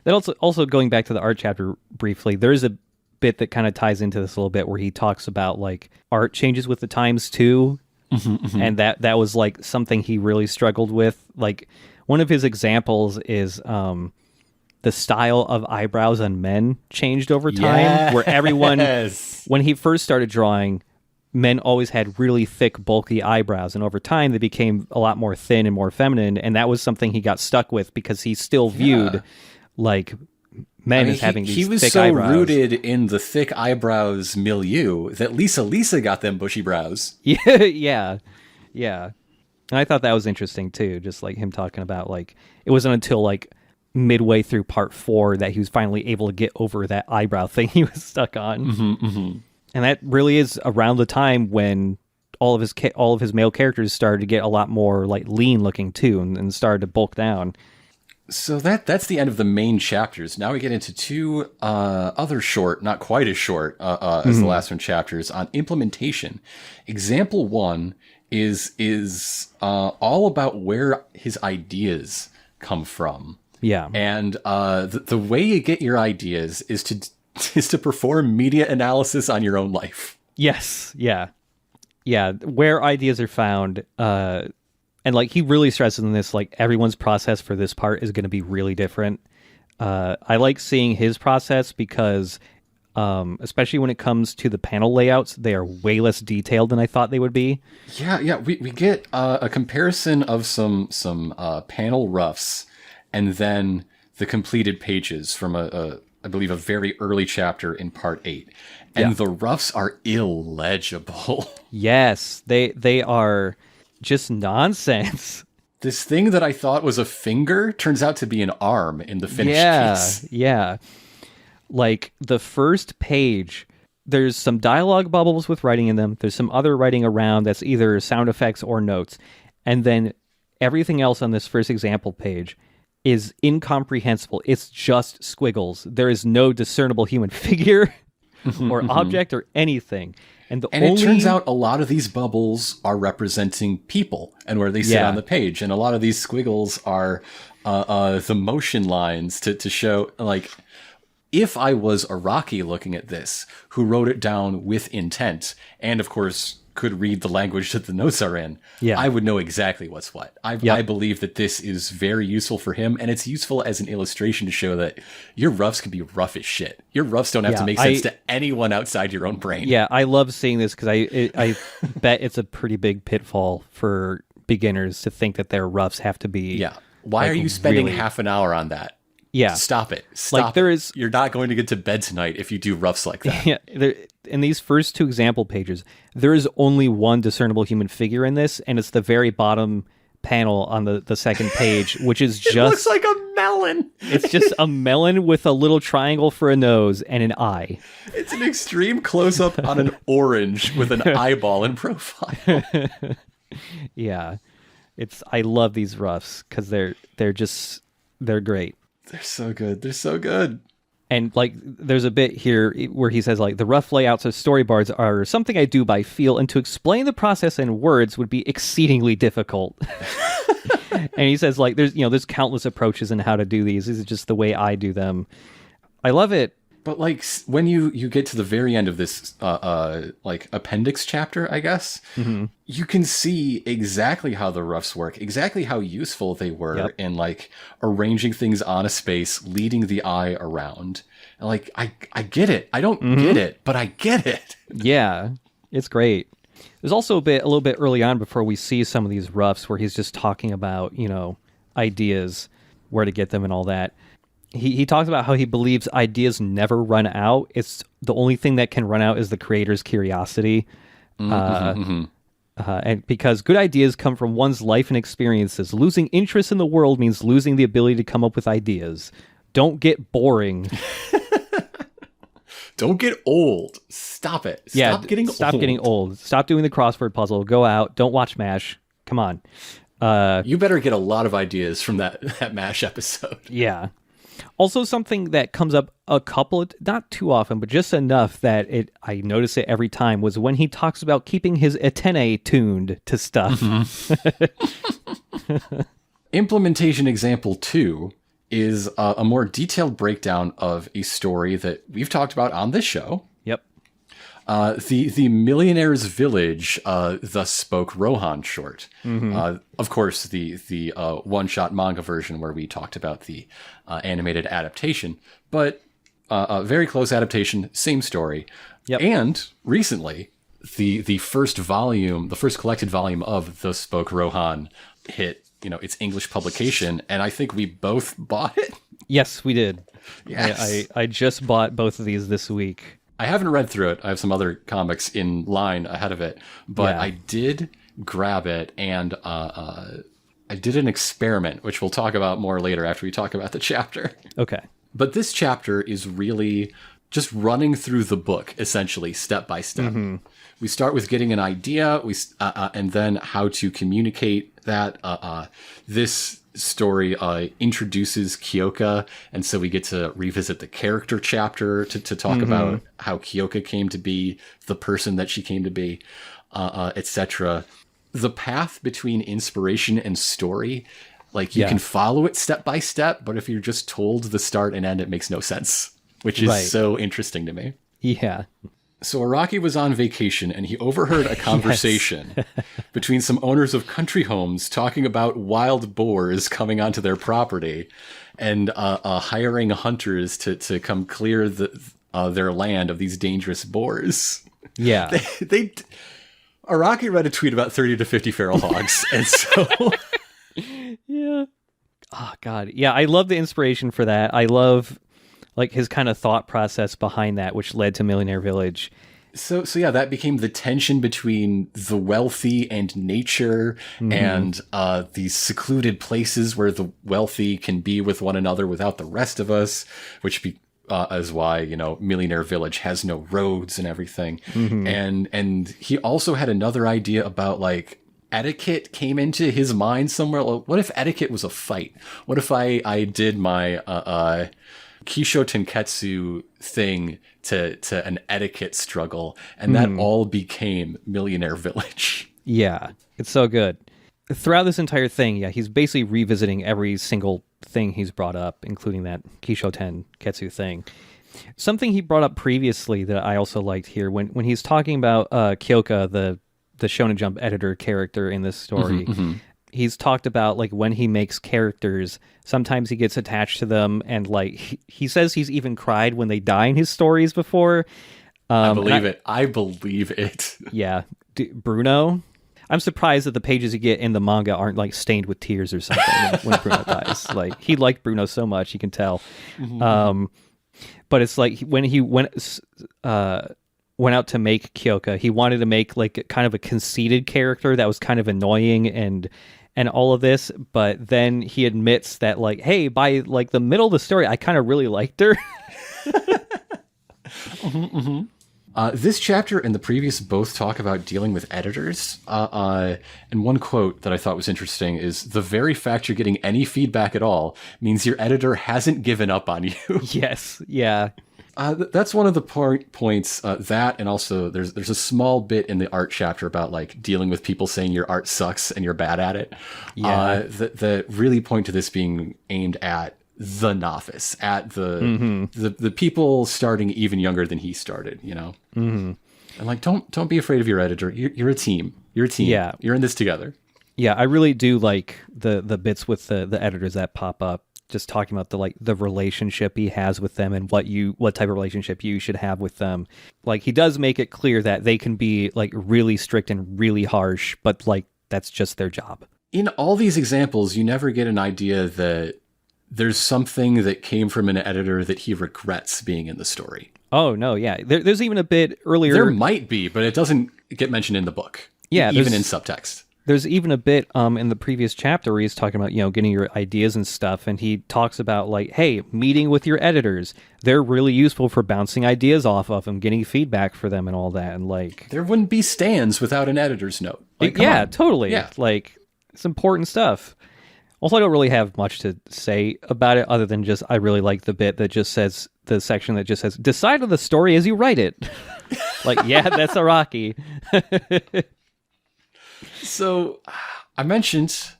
[SPEAKER 2] That also going back to the art chapter briefly, there's a bit that kind of ties into this a little bit where he talks about like art changes with the times too. And that was like something he really struggled with. Like one of his examples is the style of eyebrows on men changed over time, where everyone, when he first started drawing, men always had really thick, bulky eyebrows, and over time they became a lot more thin and more feminine, and that was something he got stuck with because he still viewed like men as having these thick eyebrows.
[SPEAKER 1] He was so rooted in the thick eyebrows milieu that Lisa got them bushy brows.
[SPEAKER 2] Yeah. And I thought that was interesting too, just like him talking about like it wasn't until like midway through part 4 that he was finally able to get over that eyebrow thing he was stuck on. And that really is around the time when all of his male characters started to get a lot more like lean looking too, and started to bulk down.
[SPEAKER 1] So that's the end of the main chapters. Now we get into 2 other short, not quite as short as the last one chapters on implementation. Example 1 is all about where his ideas come from.
[SPEAKER 2] Yeah.
[SPEAKER 1] And the way you get your ideas is to perform media analysis on your own life.
[SPEAKER 2] Yes. Yeah. Where ideas are found. And like he really stresses in this, like everyone's process for this part is going to be really different. I like seeing his process because, especially when it comes to the panel layouts, they are way less detailed than I thought they would be.
[SPEAKER 1] Yeah. We get a comparison of some panel roughs, and then the completed pages from I believe a very early chapter in part 8. And the roughs are illegible. Yes,
[SPEAKER 2] they are just nonsense.
[SPEAKER 1] This thing that I thought was a finger turns out to be an arm in the finished piece.
[SPEAKER 2] Yeah. Like the first page, there's some dialogue bubbles with writing in them. There's some other writing around that's either sound effects or notes. And then everything else on this first example page is incomprehensible. It's just squiggles. There is no discernible human figure or object or anything. And
[SPEAKER 1] it turns out a lot of these bubbles are representing people and where they sit on the page. And a lot of these squiggles are the motion lines to show, like, if I was Araki looking at this, who wrote it down with intent, and of course could read the language that the notes are in, I would know exactly what's what. I believe that this is very useful for him, and it's useful as an illustration to show that your roughs can be rough as shit. Your roughs don't have to make sense to anyone outside your own brain.
[SPEAKER 2] Yeah, I love seeing this because I bet it's a pretty big pitfall for beginners to think that their roughs have to be.
[SPEAKER 1] Yeah. Why are you spending half an hour on that?
[SPEAKER 2] Yeah.
[SPEAKER 1] Stop it. Stop it. You're not going to get to bed tonight if you do roughs like that.
[SPEAKER 2] Yeah. In these first 2 example pages, there is only one discernible human figure in this, and it's the very bottom panel on the second page, which is just...
[SPEAKER 1] It looks like a melon.
[SPEAKER 2] It's just a melon with a little triangle for a nose and an eye.
[SPEAKER 1] It's an extreme close-up on an orange with an eyeball in profile.
[SPEAKER 2] Yeah. I love these roughs because they're great.
[SPEAKER 1] They're so good. They're so good.
[SPEAKER 2] And like, there's a bit here where he says like, the rough layouts of storyboards are something I do by feel, and to explain the process in words would be exceedingly difficult. And he says like, there's countless approaches in how to do these. This is just the way I do them. I love it.
[SPEAKER 1] But like when you get to the very end of this like appendix chapter, I guess, you can see exactly how the roughs work, exactly how useful they were in like arranging things on a space, leading the eye around. And like I get it. I don't get it, but I get it.
[SPEAKER 2] Yeah, it's great. There's also a little bit early on before we see some of these roughs where he's just talking about, ideas, where to get them and all that. He talks about how he believes ideas never run out. It's the only thing that can run out is the creator's curiosity. And because good ideas come from one's life and experiences. Losing interest in the world means losing the ability to come up with ideas. Don't get boring.
[SPEAKER 1] Don't get old. Stop it. Stop getting
[SPEAKER 2] old. Stop doing the crossword puzzle. Go out. Don't watch MASH. Come on.
[SPEAKER 1] You better get a lot of ideas from that MASH episode.
[SPEAKER 2] Yeah. Also, something that comes up not too often, but just enough that I notice it every time, was when he talks about keeping his antennae tuned to stuff.
[SPEAKER 1] Implementation example 2 is a more detailed breakdown of a story that we've talked about on this show.
[SPEAKER 2] Yep.
[SPEAKER 1] The Millionaire's Village, Thus Spoke Rohan short. Of course, the one-shot manga version where we talked about the animated adaptation, but a very close adaptation, same story.
[SPEAKER 2] Yep.
[SPEAKER 1] And recently, the first collected volume of Thus Spoke Rohan hit, its English publication, and I think we both bought it.
[SPEAKER 2] Yes, we did.
[SPEAKER 1] Yes.
[SPEAKER 2] I just bought both of these this week.
[SPEAKER 1] I haven't read through it. I have some other comics in line ahead of it, but I did grab it, and I did an experiment, which we'll talk about more later after we talk about the chapter.
[SPEAKER 2] Okay.
[SPEAKER 1] But this chapter is really just running through the book, essentially, step by step. We start with getting an idea, and then how to communicate that. This story introduces Kyoka, and so we get to revisit the character chapter to talk about how Kyoka came to be the person that she came to be, etc. The path between inspiration and story, you can follow it step by step, but if you're just told the start and end, it makes no sense, which is so interesting to me.
[SPEAKER 2] Yeah.
[SPEAKER 1] So Araki was on vacation, and he overheard a conversation between some owners of country homes talking about wild boars coming onto their property and hiring hunters to come clear their land of these dangerous boars.
[SPEAKER 2] Yeah.
[SPEAKER 1] Araki read a tweet about 30 to 50 feral hogs, and so...
[SPEAKER 2] Yeah. Oh, God. Yeah, I love the inspiration for that. I love... his kind of thought process behind that, which led to Millionaire Village.
[SPEAKER 1] So yeah, that became the tension between the wealthy and nature, and these secluded places where the wealthy can be with one another without the rest of us, which is why, Millionaire Village has no roads and everything. And he also had another idea about etiquette came into his mind somewhere. What if etiquette was a fight? What if I did my Kisho Tenketsu thing to an etiquette struggle, and that all became Millionaire Village.
[SPEAKER 2] Yeah, it's so good. Throughout this entire thing, he's basically revisiting every single thing he's brought up, including that Kisho Tenketsu thing. Something he brought up previously that I also liked here, when he's talking about Kyoka, the Shonen Jump editor character in this story, he's talked about when he makes characters, sometimes he gets attached to them, and he says he's even cried when they die in his stories before.
[SPEAKER 1] I believe it.
[SPEAKER 2] Yeah. Bruno. I'm surprised that the pages you get in the manga aren't stained with tears or something when Bruno dies. He liked Bruno so much, you can tell. But it's when he went out to make Kyoka, he wanted to make kind of a conceited character that was kind of annoying and all of this, but then he admits that hey, by the middle of the story, I kind of really liked her.
[SPEAKER 1] This chapter and the previous both talk about dealing with editors. And one quote that I thought was interesting is, "The very fact you're getting any feedback at all means your editor hasn't given up on you."
[SPEAKER 2] Yes. Yeah.
[SPEAKER 1] That's one of the points, that, and also there's a small bit in the art chapter about dealing with people saying your art sucks and you're bad at it.
[SPEAKER 2] Yeah.
[SPEAKER 1] That really point to this being aimed at the novice, at the people starting even younger than he started, And don't be afraid of your editor. You're a team. You're a team.
[SPEAKER 2] Yeah.
[SPEAKER 1] You're in this together.
[SPEAKER 2] Yeah, I really do like the bits with the editors that pop up. Just talking about the relationship he has with them and what type of relationship you should have with them. He does make it clear that they can be really strict and really harsh, but that's just their job.
[SPEAKER 1] In all these examples, you never get an idea that there's something that came from an editor that he regrets being in the story.
[SPEAKER 2] Oh no, yeah. There's even a bit earlier.
[SPEAKER 1] There might be, but it doesn't get mentioned in the book.
[SPEAKER 2] Yeah,
[SPEAKER 1] even in subtext.
[SPEAKER 2] there's even a bit in the previous chapter where he's talking about, getting your ideas and stuff, and he talks about like, hey, meeting with your editors. They're really useful for bouncing ideas off of them, getting feedback for them and all that. And like,
[SPEAKER 1] there wouldn't be stands without an editor's note. Like,
[SPEAKER 2] yeah, totally.
[SPEAKER 1] Yeah.
[SPEAKER 2] Like, it's important stuff. Also, I don't really have much to say about it other than just I really like the bit that just says, the section that just says, decide on the story as you write it. Like, yeah, that's Araki.
[SPEAKER 1] So I mentioned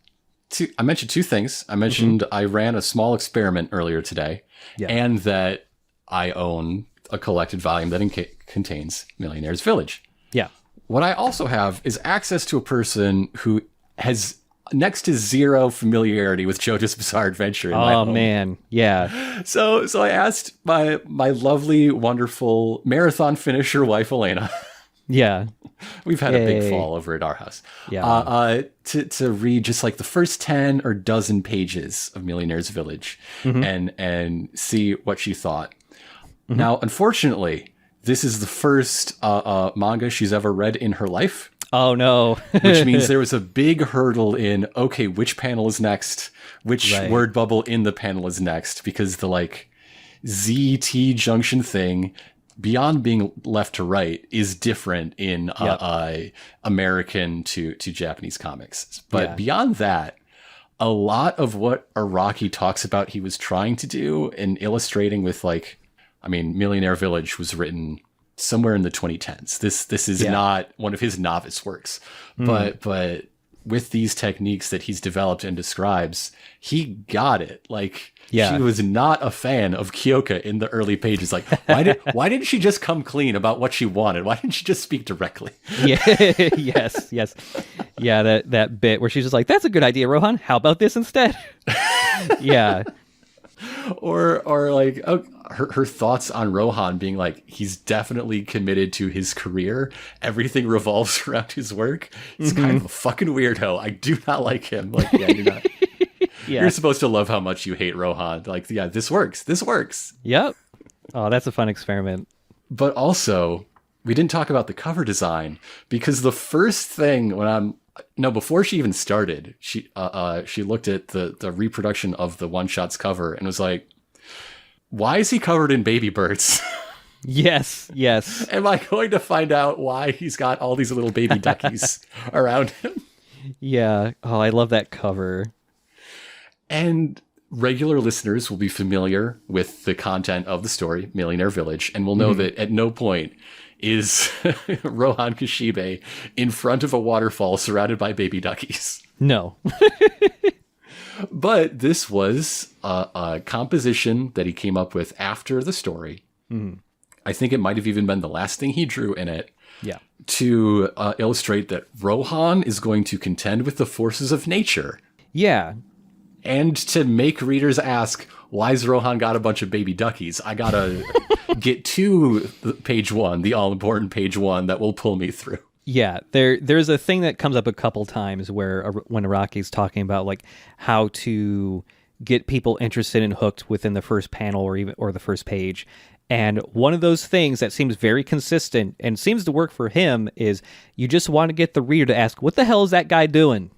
[SPEAKER 1] two things. I mentioned I ran a small experiment earlier today, and that I own a collected volume that contains Millionaire's Village.
[SPEAKER 2] Yeah.
[SPEAKER 1] What I also have is access to a person who has next to zero familiarity with JoJo's Bizarre Adventure in my home.
[SPEAKER 2] Oh, man. Yeah.
[SPEAKER 1] So I asked my lovely, wonderful marathon finisher wife, Elena.
[SPEAKER 2] Yeah.
[SPEAKER 1] We've had a big fall over at our house.
[SPEAKER 2] Yeah.
[SPEAKER 1] To read just like the first 10 or dozen pages of Millionaire's Village and see what she thought. Now, unfortunately, this is the first manga she's ever read in her life.
[SPEAKER 2] Oh, no.
[SPEAKER 1] Which means there was a big hurdle in, okay, which panel is next? Which word bubble in the panel is next? Because the like ZT junction thing, beyond being left to right, is different in American to Japanese comics. But beyond that, a lot of what Araki talks about he was trying to do and illustrating with like, I mean, Millionaire Village was written somewhere in the 2010s. This is not one of his novice works, but with these techniques that he's developed and describes, he got it. Like, she was not a fan of Kyoka in the early pages. Like, why didn't she just come clean about what she wanted? Why didn't she just speak directly?
[SPEAKER 2] Yeah. Yes. Yeah. That bit where she's just like, that's a good idea, Rohan. How about this instead? Yeah.
[SPEAKER 1] Or like her thoughts on Rohan being like, he's definitely committed to his career. Everything revolves around his work. He's kind of a fucking weirdo. I do not like him. Like, yeah, you're not. You're supposed to love how much you hate Rohan. Like, yeah, this works. This works.
[SPEAKER 2] Yep. Oh, that's a fun experiment.
[SPEAKER 1] But also, we didn't talk about the cover design, because the first thing before she even started, she looked at the reproduction of the One Shot's cover and was like, why is he covered in baby birds?
[SPEAKER 2] Yes.
[SPEAKER 1] Am I going to find out why he's got all these little baby duckies around him?
[SPEAKER 2] Yeah. Oh, I love that cover. And
[SPEAKER 1] regular listeners will be familiar with the content of the story, Millionaire Village, and will know that at no point is Rohan Kishibe in front of a waterfall surrounded by baby duckies.
[SPEAKER 2] No.
[SPEAKER 1] But this was a composition that he came up with after the story. I think it might have even been the last thing he drew in it.
[SPEAKER 2] Yeah.
[SPEAKER 1] To illustrate that Rohan is going to contend with the forces of nature.
[SPEAKER 2] Yeah.
[SPEAKER 1] And to make readers ask, why's Rohan got a bunch of baby duckies? I gotta get to page one, the all-important page one that will pull me through.
[SPEAKER 2] Yeah, there's a thing that comes up a couple times where when Araki's talking about like how to get people interested and hooked within the first panel or the first page. And one of those things that seems very consistent and seems to work for him is you just want to get the reader to ask, what the hell is that guy doing?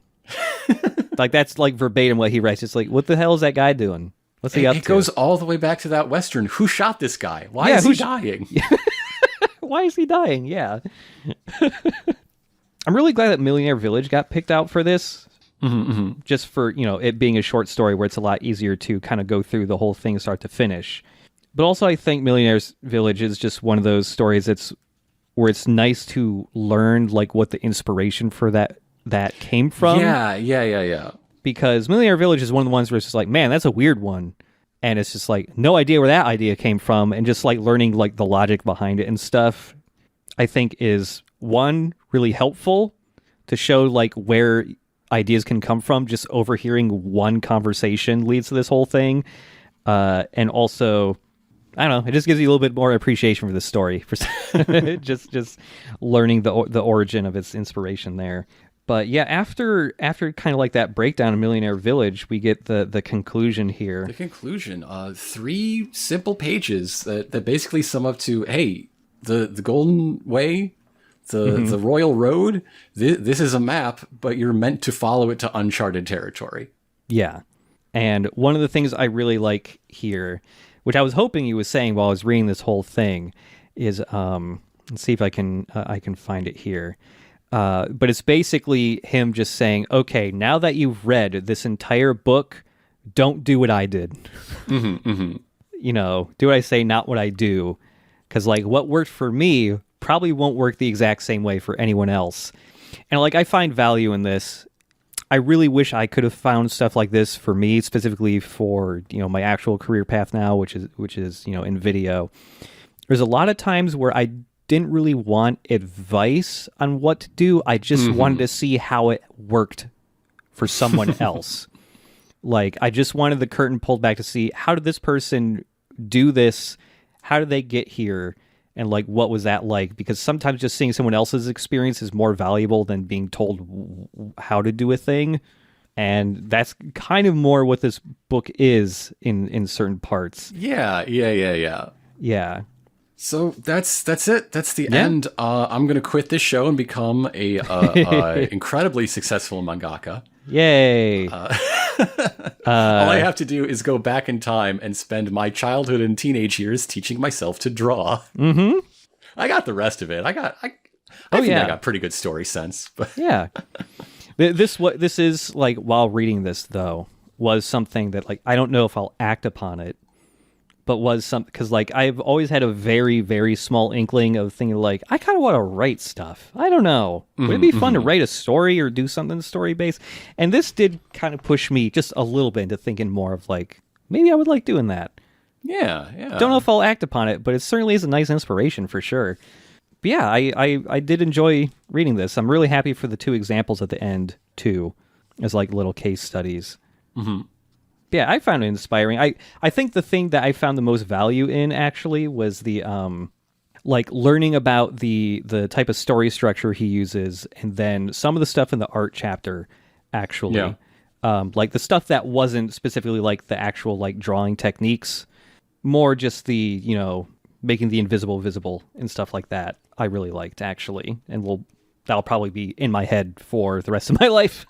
[SPEAKER 2] Like, that's like verbatim what he writes. It's like, what the hell is that guy doing? What's he up to?
[SPEAKER 1] It goes all the way back to that Western. Who shot this guy? Why is he dying?
[SPEAKER 2] Why is he dying? Yeah. I'm really glad that Millionaire Village got picked out for this. Just for, it being a short story where it's a lot easier to kind of go through the whole thing start to finish. But also I think Millionaire's Village is just one of those stories where it's nice to learn like what the inspiration for that came from.
[SPEAKER 1] Yeah.
[SPEAKER 2] Because Millionaire Village is one of the ones where it's just like, man, that's a weird one. And it's just like, no idea where that idea came from. And just like learning like the logic behind it and stuff, I think is one, really helpful to show like where ideas can come from. Just overhearing one conversation leads to this whole thing. And also, I don't know, it just gives you a little bit more appreciation for the story. just learning the origin of its inspiration there. But yeah, after kind of like that breakdown of Millionaire Village, we get the conclusion here.
[SPEAKER 1] The conclusion, 3 simple pages that basically sum up to, hey, the Golden Way The Royal Road, this is a map, but you're meant to follow it to uncharted territory.
[SPEAKER 2] Yeah. And one of the things I really like here, which I was hoping you was saying while I was reading this whole thing, is let's see if I can find it here. But it's basically him just saying, okay, now that you've read this entire book, don't do what I did. You know, do what I say, not what I do. Because, like, what worked for me probably won't work the exact same way for anyone else. And, like, I find value in this. I really wish I could have found stuff like this for me, specifically for, you know, my actual career path now, which is, you know, in video. There's a lot of times where I didn't really want advice on what to do. I just wanted to see how it worked for someone else. Like, I just wanted the curtain pulled back to see, how did this person do this? How did they get here? And, like, what was that like? Because sometimes just seeing someone else's experience is more valuable than being told how to do a thing. And that's kind of more what this book is in certain parts.
[SPEAKER 1] Yeah.
[SPEAKER 2] Yeah.
[SPEAKER 1] So that's it. That's the end. I'm going to quit this show and become a incredibly successful mangaka.
[SPEAKER 2] Yay.
[SPEAKER 1] All I have to do is go back in time and spend my childhood and teenage years teaching myself to draw. I got the rest of it. I think I got pretty good story sense. But
[SPEAKER 2] yeah. This is like, while reading this though, was something that, like, I don't know if I'll act upon it, but was something, because, like, I've always had a very, very small inkling of thinking, like, I kind of want to write stuff. I don't know. Would it be fun to write a story or do something story-based? And this did kind of push me just a little bit into thinking more of, like, maybe I would like doing that.
[SPEAKER 1] Yeah.
[SPEAKER 2] Don't know if I'll act upon it, but it certainly is a nice inspiration for sure. But yeah, I did enjoy reading this. I'm really happy for the 2 examples at the end, too, as, like, little case studies. Yeah, I found it inspiring. I think the thing that I found the most value in, actually, was the like, learning about the type of story structure he uses, and then some of the stuff in the art chapter, actually. Like the stuff that wasn't specifically like the actual, like, drawing techniques, more just the, you know, making the invisible visible and stuff like that. I really liked, actually, and that'll probably be in my head for the rest of my life.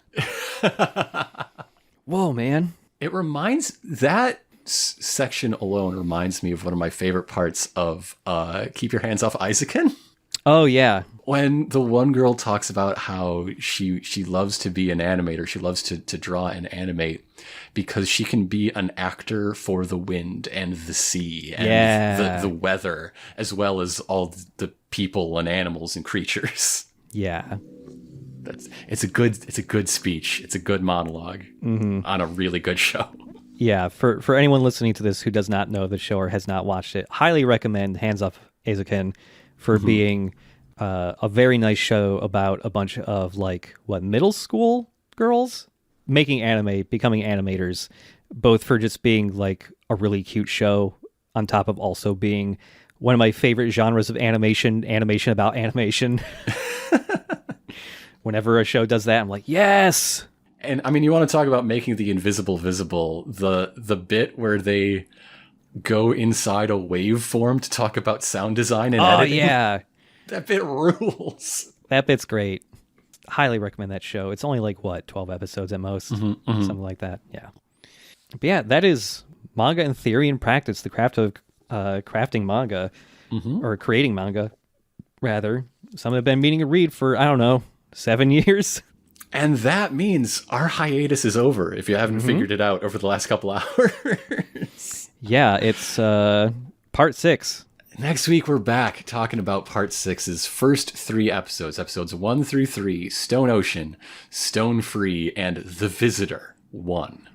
[SPEAKER 2] Whoa, man.
[SPEAKER 1] That section alone reminds me of one of my favorite parts of Keep Your Hands Off Isaacin.
[SPEAKER 2] Oh, yeah.
[SPEAKER 1] When the one girl talks about how she loves to be an animator, she loves to draw and animate because she can be an actor for the wind and the sea and the weather, as well as all the people and animals and creatures.
[SPEAKER 2] Yeah.
[SPEAKER 1] It's a good speech. It's a good monologue on a really good show.
[SPEAKER 2] Yeah, for anyone listening to this who does not know the show or has not watched it, highly recommend Hands Off Eizouken for being a very nice show about a bunch of, like, middle school girls becoming animators, both for just being, like, a really cute show on top of also being one of my favorite genres of animation about animation. Whenever a show does that, I'm like, yes!
[SPEAKER 1] And, I mean, you want to talk about making the invisible visible, the bit where they go inside a waveform to talk about sound design and editing. Oh, yeah. That bit rules.
[SPEAKER 2] That bit's great. Highly recommend that show. It's only, like, 12 episodes at most? Something like that, yeah. But yeah, that is Manga in Theory and Practice, the craft of crafting manga, or creating manga, rather. Something I've been meaning to read for, I don't know, 7 years.
[SPEAKER 1] And that means our hiatus is over, if you haven't figured it out over the last couple hours.
[SPEAKER 2] Yeah, it's part 6.
[SPEAKER 1] Next week, we're back talking about part 6's first 3 episodes. Episodes 1 through 3, Stone Ocean, Stone Free, and The Visitor 1.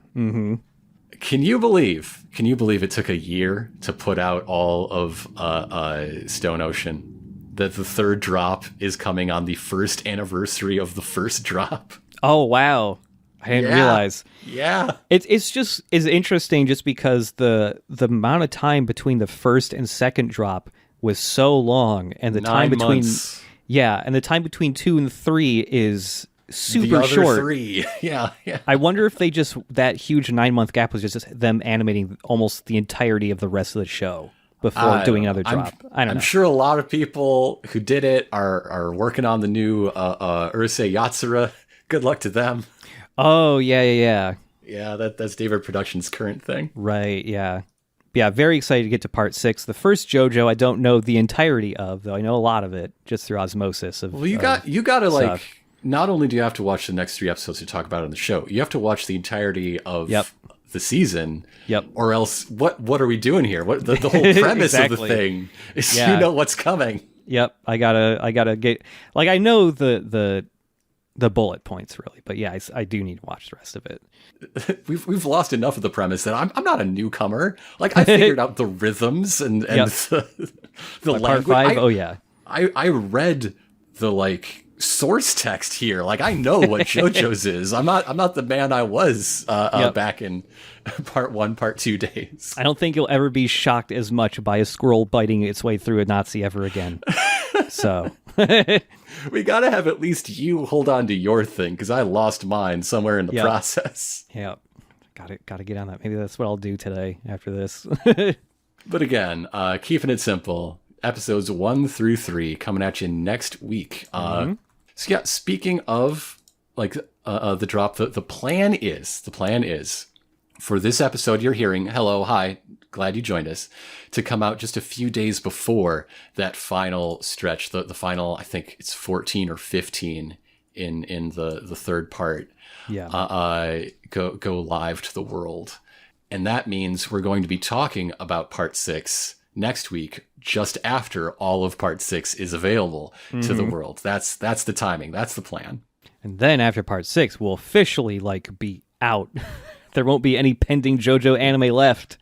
[SPEAKER 1] Can you believe it took a year to put out all of Stone Ocean? That the 3rd drop is coming on the 1st anniversary of the 1st drop. Oh,
[SPEAKER 2] wow. I didn't realize.
[SPEAKER 1] Yeah.
[SPEAKER 2] It's just is interesting just because the amount of time between the 1st and 2nd drop was so long, and the
[SPEAKER 1] 9
[SPEAKER 2] time between
[SPEAKER 1] months.
[SPEAKER 2] and the time between 2 and 3 is super
[SPEAKER 1] the other
[SPEAKER 2] short.
[SPEAKER 1] 3. Yeah.
[SPEAKER 2] I wonder if they just, that huge 9-month gap was just them animating almost the entirety of the rest of the show. before doing another drop. I don't know.
[SPEAKER 1] I'm sure a lot of people who did it are working on the new Urusei Yatsura. Good luck to them.
[SPEAKER 2] Oh, yeah.
[SPEAKER 1] Yeah, that's David Productions' current thing.
[SPEAKER 2] Right, yeah. Yeah, very excited to get to part 6. The first JoJo I don't know the entirety of, though I know a lot of it just through osmosis.
[SPEAKER 1] Well, you got to like, not only do you have to watch the next 3 episodes to talk about on the show, you have to watch the entirety of the season.
[SPEAKER 2] Yep.
[SPEAKER 1] Or else, what are we doing here? What the whole premise of the thing is you know what's coming.
[SPEAKER 2] Yep. I gotta get, like, I know the bullet points really, but yeah, I do need to watch the rest of it.
[SPEAKER 1] We've lost enough of the premise that I'm not a newcomer. Like, I figured out the rhythms and the language.
[SPEAKER 2] Part 5, yeah.
[SPEAKER 1] I read the like source text here. Like, I know what JoJo's is. I'm not the man I was back in part 1, part 2 days.
[SPEAKER 2] I don't think you'll ever be shocked as much by a squirrel biting its way through a Nazi ever again. So
[SPEAKER 1] we gotta have at least you hold on to your thing, because I lost mine somewhere in the process.
[SPEAKER 2] Yeah, gotta get on that. Maybe that's what I'll do today after this.
[SPEAKER 1] But again, keeping it simple. Episodes 1 through 3 coming at you next week. So yeah, speaking of like the drop, the plan is for this episode you're hearing, hello, hi, glad you joined us, to come out just a few days before that final stretch, the final, I think it's 14 or 15 in the third part. Go live to the world. And that means we're going to be talking about part 6 next week, just after all of part 6 is available to the world. That's the timing. That's the plan.
[SPEAKER 2] And then after part 6, we'll officially like be out. There won't be any pending JoJo anime left.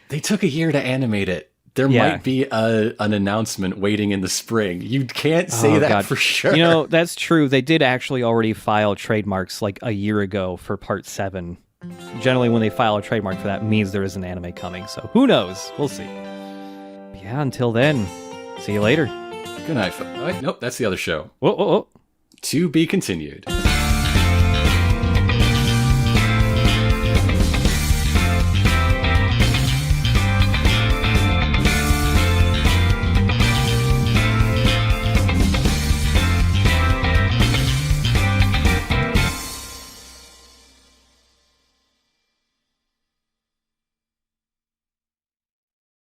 [SPEAKER 1] They took a year to animate it. There might be an announcement waiting in the spring. You can't say that for sure.
[SPEAKER 2] You know, that's true. They did actually already file trademarks like a year ago for part 7. Generally, when they file a trademark for that, means there is an anime coming. So who knows? We'll see. But yeah, until then, see you later.
[SPEAKER 1] Good night. Nope, that's the other show.
[SPEAKER 2] Whoa.
[SPEAKER 1] To be continued.